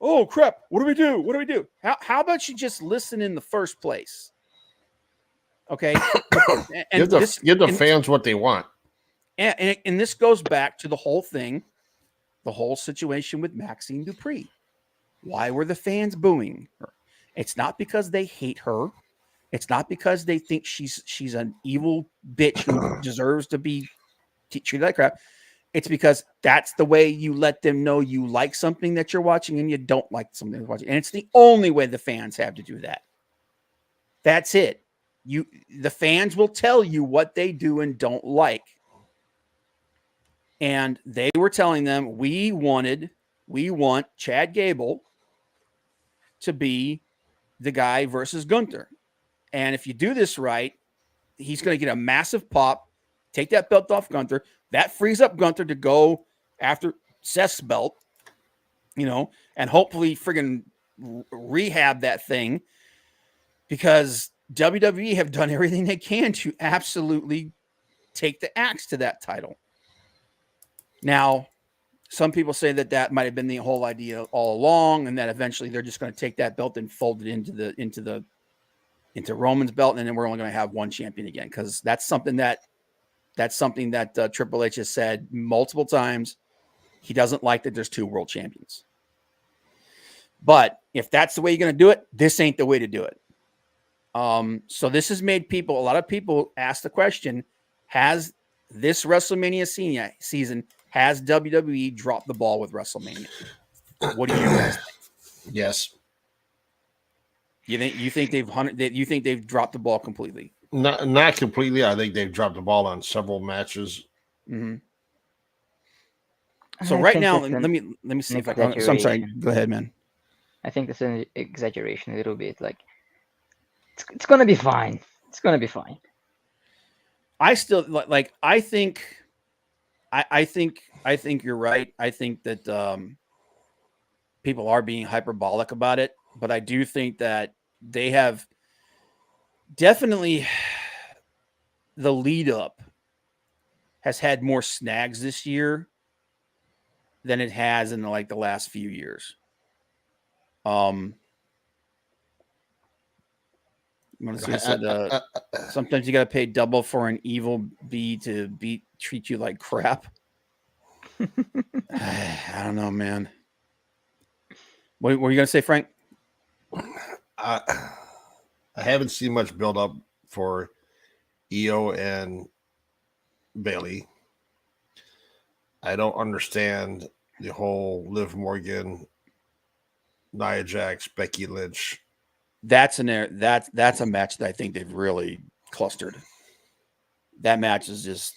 Speaker 1: Oh crap, what do we do? What do we do? How about you just listen in the first place? Okay.
Speaker 3: And give the fans what they want.
Speaker 1: And this goes back to the whole thing, the whole situation with Maxine Dupree. Why were the fans booing her? It's not because they hate her. It's not because they think she's an evil bitch who deserves to be treated like crap. It's because that's the way you let them know you like something that you're watching and you don't like something you're watching. And it's the only way the fans have to do that. That's it. The fans will tell you what they do and don't like. And they were telling them, we want Chad Gable to be the guy versus Gunther. And if you do this right, he's going to get a massive pop, take that belt off Gunther. That frees up Gunther to go after Seth's belt, and hopefully friggin' rehab that thing, because WWE have done everything they can to absolutely take the axe to that title. Now, some people say that might have been the whole idea all along, and that eventually they're just going to take that belt and fold it into Roman's belt, and then we're only going to have one champion again, because that's something that Triple H has said multiple times. He doesn't like that there's 2 world champions. But if that's the way you're going to do it, this ain't the way to do it. So this has made a lot of people ask the question: has this WrestleMania season, has WWE dropped the ball with WrestleMania? What do you guys think?
Speaker 3: Yes.
Speaker 1: You think they've dropped the ball completely?
Speaker 3: Not completely. I think they've dropped the ball on several matches.
Speaker 1: Mm-hmm. So right now, let me see if I can. So I'm sorry. Go ahead, man.
Speaker 2: I think that's an exaggeration a little bit. Like, it's gonna be fine. It's gonna be fine.
Speaker 1: I still like. I think you're right. I think that people are being hyperbolic about it, but I do think that they have definitely, the lead up has had more snags this year than it has in the last few years. Sometimes you got to pay double for an evil bee to treat you like crap. I don't know, man. What were you going to say, Frank?
Speaker 3: I haven't seen much build up for Io and Bailey. I don't understand the whole Liv Morgan, Nia Jax, Becky Lynch.
Speaker 1: That's a match that I think they've really clustered. That match is just.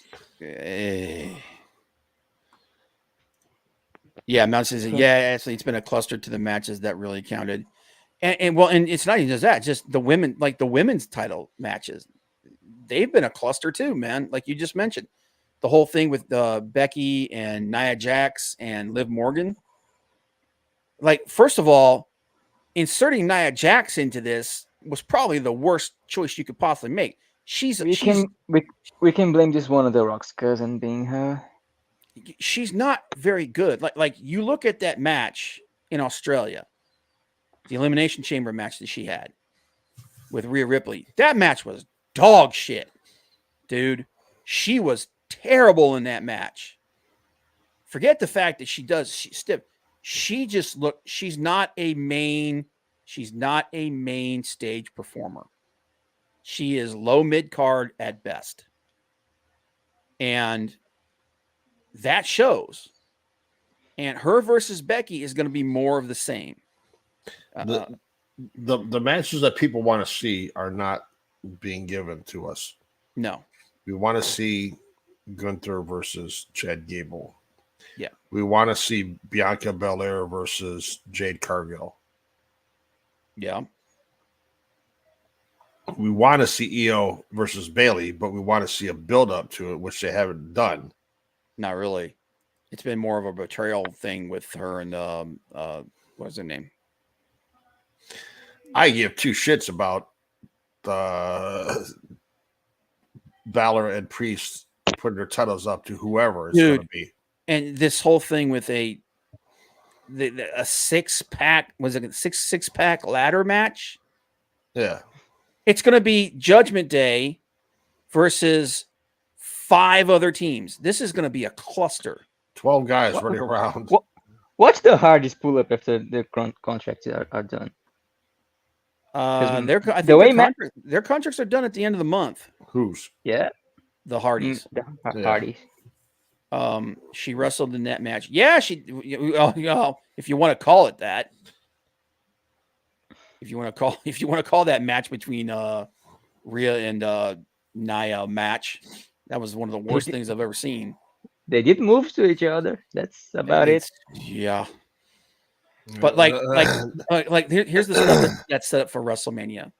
Speaker 1: Yeah, Mount says, yeah, actually, it's been a cluster to the matches that really counted. And it's not even just that, just the women, like the women's title matches. They've been a cluster too, man. Like you just mentioned. The whole thing with Becky and Nia Jax and Liv Morgan. Like, first of all, inserting Nia Jax into this was probably the worst choice you could possibly make.
Speaker 2: We can blame this one of the Rock's cousin being her.
Speaker 1: She's not very good. Like you look at that match in Australia, the Elimination Chamber match that she had with Rhea Ripley. That match was dog shit, dude. She was terrible in that match. Forget the fact that she's stiff. She just she's not a main stage performer. She is low mid card at best. And that shows. And her versus Becky is going to be more of the same.
Speaker 3: The matches that people want to see are not being given to us.
Speaker 1: No.
Speaker 3: We want to see Gunther versus Chad Gable.
Speaker 1: Yeah.
Speaker 3: We want to see Bianca Belair versus Jade Cargill.
Speaker 1: Yeah.
Speaker 3: We want to see Io versus Bayley, but we want to see a build-up to it, which they haven't done.
Speaker 1: Not really. It's been more of a betrayal thing with her and what's her name?
Speaker 3: I give two shits about Balor and Priest putting their titles up to whoever it's going to be.
Speaker 1: And this whole thing with a 6-pack, was it a six-pack ladder match?
Speaker 3: Yeah.
Speaker 1: It's going to be Judgment Day versus 5 other teams. This is going to be a cluster.
Speaker 3: 12 guys running around.
Speaker 2: What's the hardest pull-up after the contracts are done?
Speaker 1: Their contracts are done at the end of the month.
Speaker 3: Whose?
Speaker 2: Yeah.
Speaker 1: The Hardys.
Speaker 2: Hardys.
Speaker 1: She wrestled in that match. Yeah, if you want to call it that. If you want to call that match between Rhea and Nia match, that was one of the worst things I've ever seen.
Speaker 2: They did move to each other. That's about it.
Speaker 1: Yeah. But here's the stuff that's set up for WrestleMania.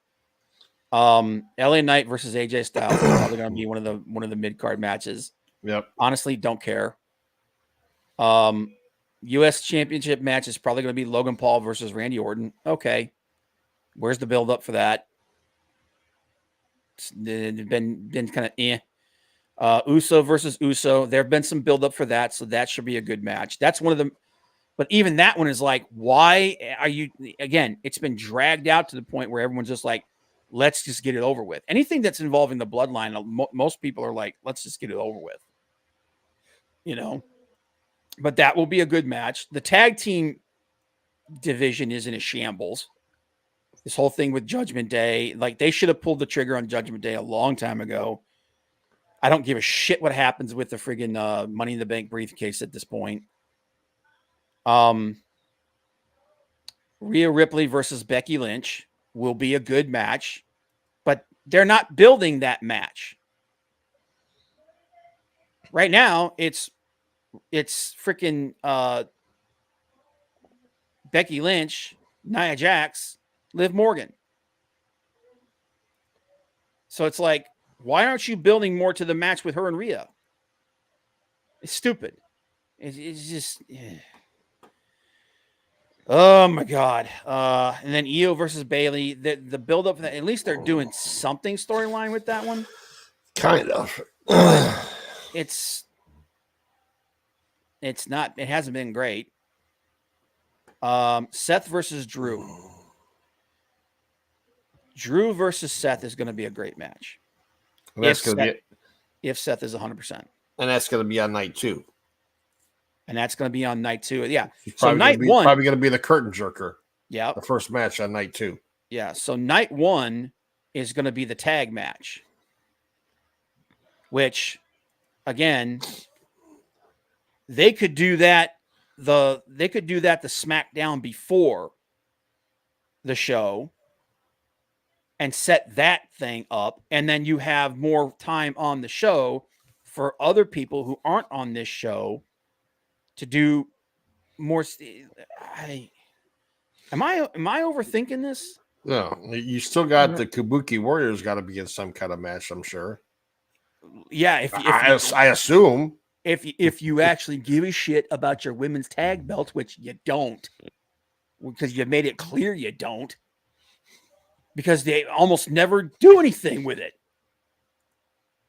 Speaker 1: LA Knight versus AJ Styles is probably going to be one of the mid-card matches.
Speaker 3: Yep.
Speaker 1: Honestly, don't care. U.S. Championship match is probably going to be Logan Paul versus Randy Orton. Okay. Where's the build-up for that? It's been kind of eh. Uso versus Uso. There have been some build-up for that, so that should be a good match. That's one of them. But even that one is like, why are you... Again, it's been dragged out to the point where everyone's just like, let's just get it over with. Anything that's involving the bloodline, most people are like, let's just get it over with. You know? But that will be a good match. The tag team division is in a shambles. This whole thing with Judgment Day, like they should have pulled the trigger on Judgment Day a long time ago. I don't give a shit what happens with the friggin' Money in the Bank briefcase at this point. Rhea Ripley versus Becky Lynch will be a good match, but they're not building that match. Right now, it's freaking Becky Lynch, Nia Jax, Liv Morgan. So it's like, why aren't you building more to the match with her and Rhea? It's stupid. It's just... Oh my God. And then Io versus Bayley. The build up for that, at least they're doing something storyline with that one.
Speaker 3: Kind of.
Speaker 1: It's not, it hasn't been great. Seth versus Drew. Drew versus Seth is going to be a great match. If Seth is 100%.
Speaker 3: And that's going to be on night 2.
Speaker 1: And that's going to be on night 2. Yeah.
Speaker 3: So night 1 probably going to be the curtain jerker.
Speaker 1: Yeah.
Speaker 3: The first match on night 2.
Speaker 1: Yeah. So night 1 is going to be the tag match, which, again, they could do that. The SmackDown before the show, and set that thing up. And then you have more time on the show for other people who aren't on this show to do more. Am I overthinking this?
Speaker 3: No, you still got the Kabuki Warriors got to be in some kind of match, I'm sure.
Speaker 1: Yeah,
Speaker 3: I assume.
Speaker 1: If you actually give a shit about your women's tag belts, which you don't, because you made it clear you don't, because they almost never do anything with it.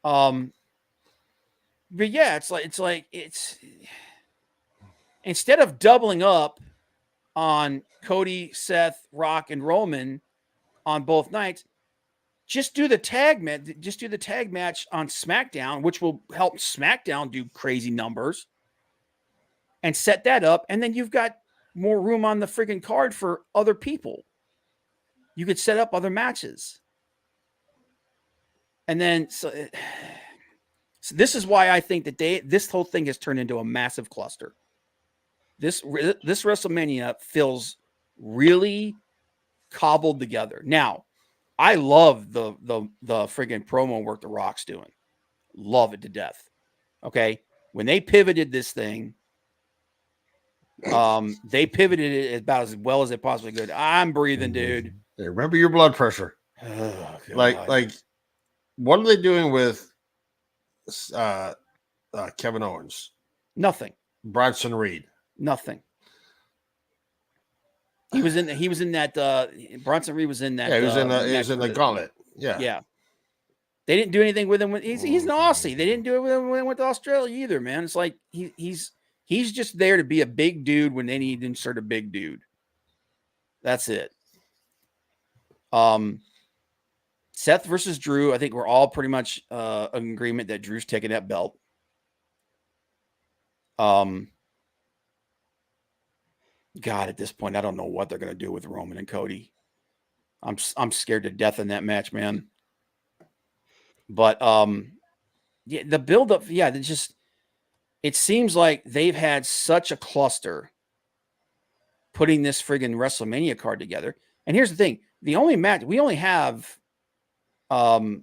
Speaker 1: But yeah, it's instead of doubling up on Cody, Seth, Rock, and Roman on both nights, just do the tag match. Just do the tag match on SmackDown, which will help SmackDown do crazy numbers, and set that up. And then you've got more room on the friggin' card for other people. You could set up other matches, and then so this is why I think that this whole thing has turned into a massive cluster. This WrestleMania feels really cobbled together. Now, I love the friggin' promo work the Rock's doing. Love it to death. Okay, when they pivoted this thing, they pivoted it about as well as they possibly could. I'm breathing, dude.
Speaker 3: Hey, remember your blood pressure.
Speaker 1: Oh,
Speaker 3: like, what are they doing with Kevin Owens?
Speaker 1: Nothing.
Speaker 3: Bronson Reed.
Speaker 1: Nothing. He was in that Bronson Reed was in that.
Speaker 3: Yeah, he was in the gauntlet. Yeah.
Speaker 1: Yeah. They didn't do anything with him. He's an Aussie. They didn't do it with him when they went to Australia either, man. It's like he's just there to be a big dude when they need to insert a big dude. That's it. Seth versus Drew. I think we're all pretty much in agreement that Drew's taking that belt. God, at this point, I don't know what they're going to do with Roman and Cody. I'm scared to death in that match, man. But yeah, the build-up, yeah, it seems like they've had such a cluster putting this friggin' WrestleMania card together. And here's the thing: the only match we only have, both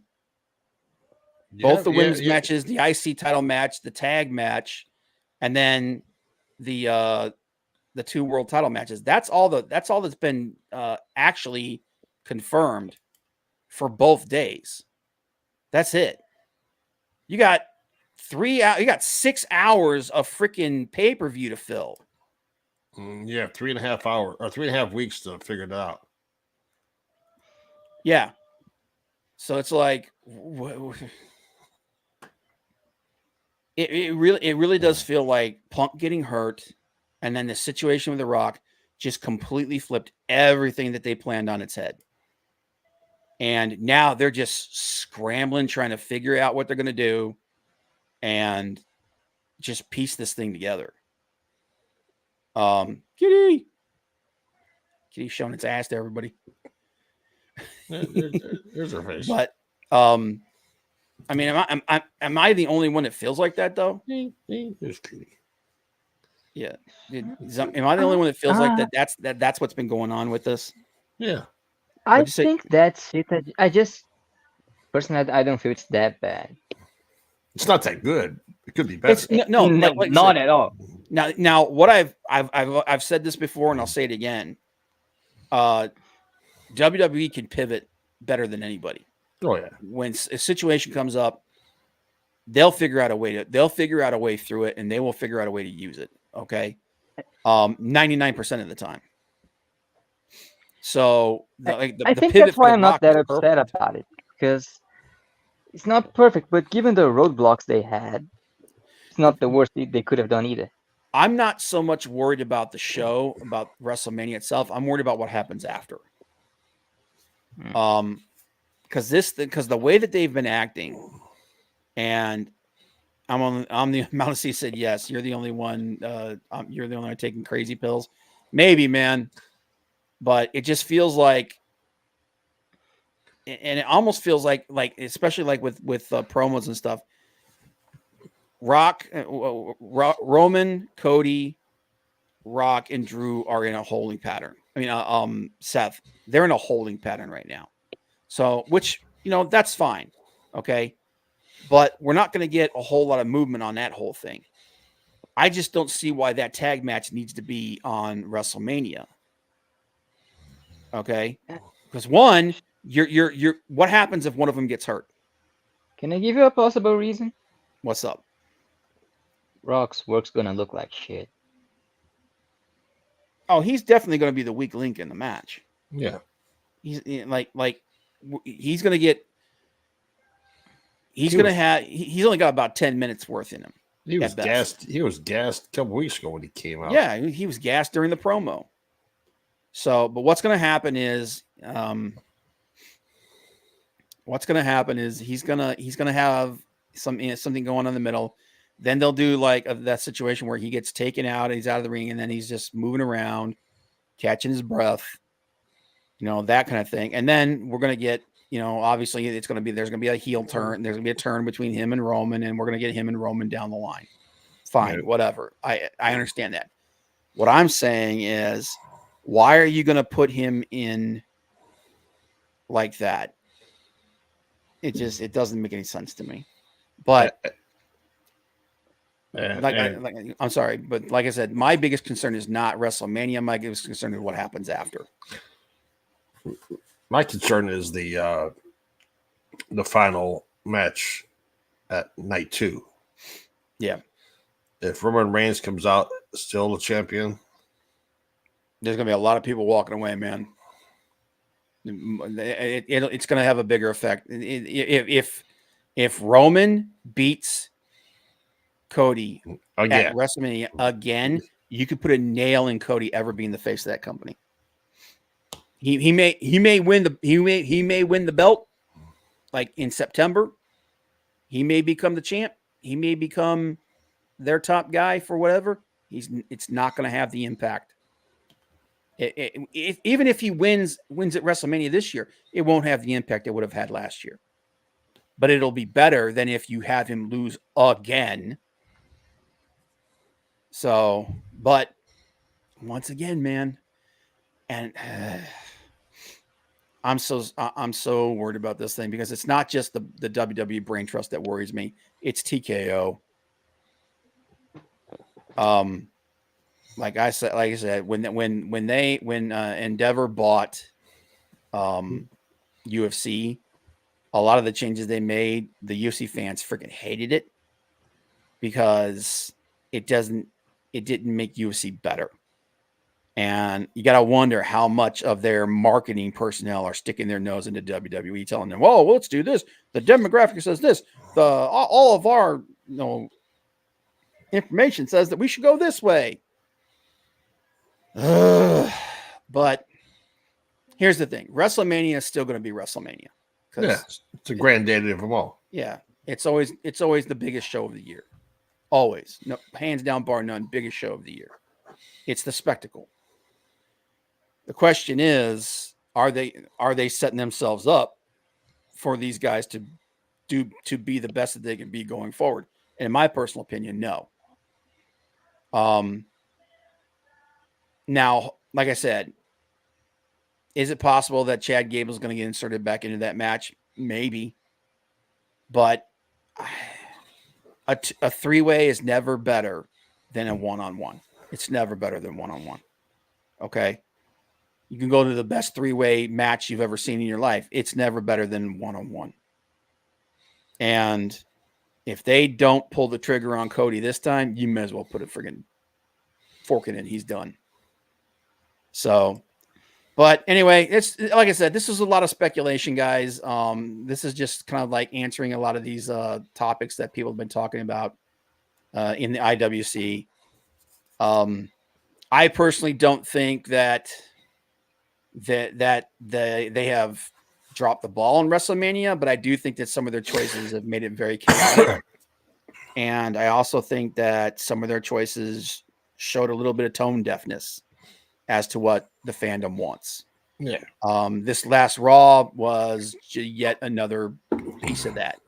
Speaker 1: the women's matches, the IC title match, the tag match, and then the 2 world title matches. That's all that's been actually confirmed for both days. That's it. You got 6 hours of freaking pay-per-view to fill.
Speaker 3: You have 3.5 hours or 3.5 weeks to figure it out.
Speaker 1: Yeah. So it's like it really does feel like Punk getting hurt, and then the situation with The Rock just completely flipped everything that they planned on its head. And now they're just scrambling, trying to figure out what they're going to do and just piece this thing together. Kitty showing its ass to everybody.
Speaker 3: There's her face.
Speaker 1: But I mean, am I the only one that feels like that though?
Speaker 3: There's Kitty.
Speaker 1: Yeah. Am I the only one that feels like that? That's what's been going on with this.
Speaker 3: Yeah.
Speaker 2: I think that's it. I just personally, I don't feel it's that bad.
Speaker 3: It's not that good. It could be better.
Speaker 2: Not at all.
Speaker 1: Now, what I've said this before, and I'll say it again. WWE can pivot better than anybody.
Speaker 3: Oh yeah.
Speaker 1: When a situation comes up, they'll figure out a way through it, and they will figure out a way to use it. Okay, 99% of the time. So
Speaker 2: I think that's why I'm not that upset about it, because it's not perfect, but given the roadblocks they had, it's not the worst they could have done either.
Speaker 1: I'm not so much worried about the show, about WrestleMania itself. I'm worried about what happens after. Because the way that they've been acting, and I'm the amount of said yes. You're the only one. You're the only one taking crazy pills. Maybe, man. But it just feels like, and it almost feels like especially like with promos and stuff. Roman, Cody, Rock, and Drew are in a holding pattern. I mean, Seth, they're in a holding pattern right now. So, which, that's fine. Okay. But we're not going to get a whole lot of movement on that whole thing. I just don't see why that tag match needs to be on WrestleMania. Okay. Because one, you're what happens if one of them gets hurt?
Speaker 2: Can I give you a possible reason?
Speaker 1: What's up?
Speaker 2: Rock's work's gonna look like shit.
Speaker 1: Oh, he's definitely going to be the weak link in the match.
Speaker 3: Yeah.
Speaker 1: He's he's going to get. He's he's only got about 10 minutes worth in him.
Speaker 3: He was gassed. He was gassed a couple weeks ago when he came out.
Speaker 1: Yeah, he was gassed during the promo. So, but what's going to happen is, he's gonna have something going on in the middle. Then they'll do like that situation where he gets taken out and he's out of the ring, and then he's just moving around, catching his breath, that kind of thing. And then we're gonna get, obviously there's gonna be a heel turn. There's gonna be a turn between him and Roman, and we're gonna get him and Roman down the line. Fine, whatever. I understand that. What I'm saying is, why are you gonna put him in like that? It doesn't make any sense to me. But I'm sorry, but like I said, my biggest concern is not WrestleMania. My biggest concern is what happens after.
Speaker 3: My concern is the final match at night 2.
Speaker 1: Yeah.
Speaker 3: If Roman Reigns comes out still the champion,
Speaker 1: there's going to be a lot of people walking away, man. It's going to have a bigger effect. If Roman beats Cody at WrestleMania again, you could put a nail in Cody ever being the face of that company. He may win the belt like in September. He may become the champ. He may become their top guy for whatever. It's not going to have the impact. Even if he wins at WrestleMania this year, it won't have the impact it would have had last year. But it'll be better than if you have him lose again. So, but once again, man, and I'm so worried about this thing because it's not just the WWE brain trust that worries me. It's TKO. Like I said, when Endeavor bought UFC, a lot of the changes they made, the UFC fans freaking hated it because it didn't make UFC better. And you got to wonder how much of their marketing personnel are sticking their nose into WWE, telling them, "Well, let's do this. The demographic says this. All of our information says that we should go this way." But here's the thing: WrestleMania is still going to be WrestleMania.
Speaker 3: Yeah, it's a granddaddy of them all.
Speaker 1: Yeah, it's always the biggest show of the year. Always, no, hands down, bar none, biggest show of the year. It's the spectacle. The question is, are they setting themselves up for these guys to be the best that they can be going forward? And in my personal opinion, no. Now, like I said, is it possible that Chad Gable is going to get inserted back into that match? Maybe. But a three-way is never better than a one-on-one. It's never better than one-on-one. Okay? You can go to the best three-way match you've ever seen in your life. It's never better than one-on-one. And if they don't pull the trigger on Cody this time, you may as well put a friggin' fork in it. He's done. So, but anyway, it's like I said, this is a lot of speculation, guys. This is just kind of like answering a lot of these topics that people have been talking about in the IWC. I personally don't think that they have dropped the ball in WrestleMania, but I do think that some of their choices have made it very chaotic. And I also think that some of their choices showed a little bit of tone deafness as to what the fandom wants.
Speaker 3: Yeah.
Speaker 1: This last Raw was yet another piece of that.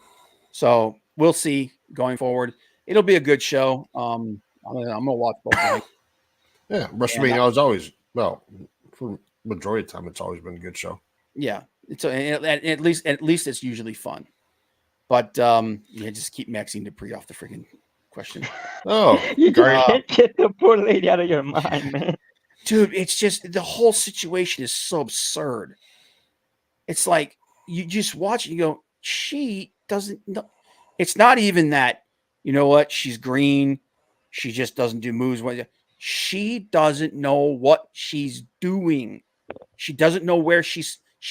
Speaker 1: So we'll see going forward. It'll be a good show. I'm gonna watch both nights.
Speaker 3: Yeah, WrestleMania is always, well, for majority of the time, it's always been a good show.
Speaker 1: Yeah. It's at least it's usually fun. But just keep Maxine Dupree off the freaking question.
Speaker 3: Oh,
Speaker 2: You
Speaker 3: great.
Speaker 2: just can't get the poor lady out of your mind, man.
Speaker 1: Dude, it's just the whole situation is so absurd. It's like you just watch it, you go, she doesn't know. It's not even that, you know what, she's green, she just doesn't do moves. She doesn't know what she's doing. She doesn't know where she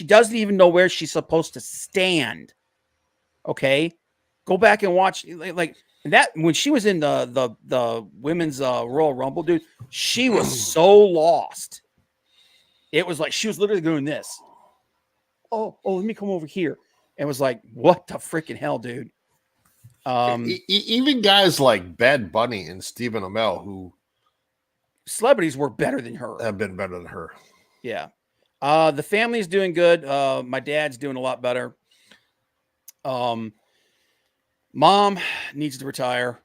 Speaker 1: doesn't even know where she's supposed to stand. Okay? Go back and watch like that when she was in the women's Royal Rumble, dude, she was so lost. It was like she was literally doing this. Oh, let me come over here. And it was like, what the freaking hell, dude?
Speaker 3: Even guys like Bad Bunny and Stephen Amell, who
Speaker 1: celebrities were better than her,
Speaker 3: have been better than her.
Speaker 1: Yeah. The family's doing good. My dad's doing a lot better. Mom needs to retire.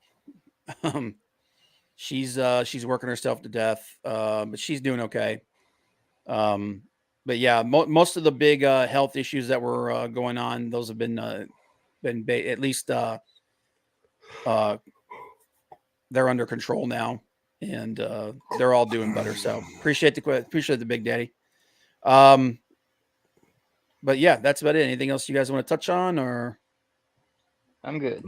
Speaker 1: She's working herself to death, but she's doing okay. But yeah, most of the big health issues that were going on, those have been at least they're under control now, and they're all doing better. So appreciate the Big Daddy. But yeah, that's about it. Anything else you guys want to touch on, or
Speaker 2: I'm good.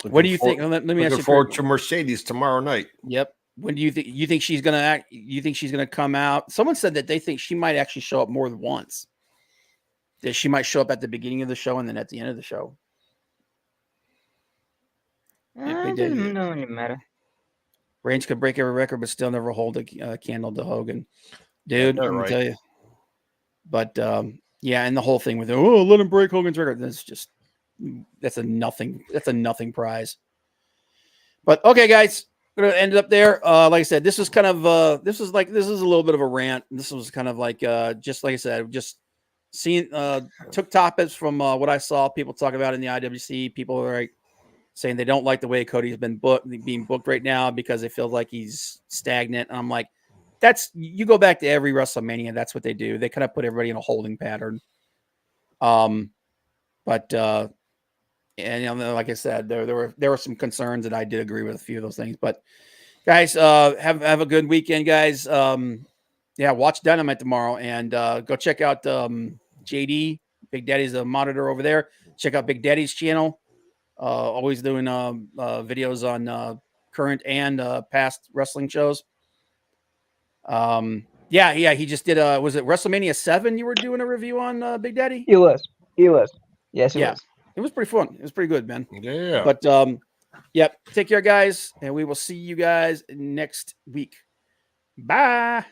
Speaker 1: What do you think? Let me ask you.
Speaker 3: Looking forward to Mercedes tomorrow night.
Speaker 1: Yep. When do you think? You think she's gonna act? You think she's gonna come out? Someone said that they think she might actually show up more than once. That she might show up at the beginning of the show and then at the end of the show.
Speaker 2: It doesn't really matter.
Speaker 1: Reigns could break every record, but still never hold a candle to Hogan. Dude, I'm gonna tell you. But yeah, and the whole thing with let him break Hogan's record. That's a nothing prize. But okay, guys, we're gonna end it up there. Like I said, this is kind of this is a little bit of a rant. This was kind of like just like I said, just seeing took topics from what I saw people talk about in the IWC. People are like saying they don't like the way Cody's being booked right now because they feel like he's stagnant. And I'm like, you go back to every WrestleMania, that's what they do. They kind of put everybody in a holding pattern. But and like I said, there were some concerns, and I did agree with a few of those things. But guys, have a good weekend, guys. Yeah, watch Dynamite tomorrow, and go check out JD. Big Daddy's a monitor over there. Check out Big Daddy's channel. Always doing videos on current and past wrestling shows. Yeah, he just did was it WrestleMania 7 you were doing a review on, Big Daddy?
Speaker 2: It was. Yes, it was.
Speaker 1: It was pretty fun. It was pretty good, man.
Speaker 3: Yeah.
Speaker 1: But yep, take care, guys, and we will see you guys next week. Bye.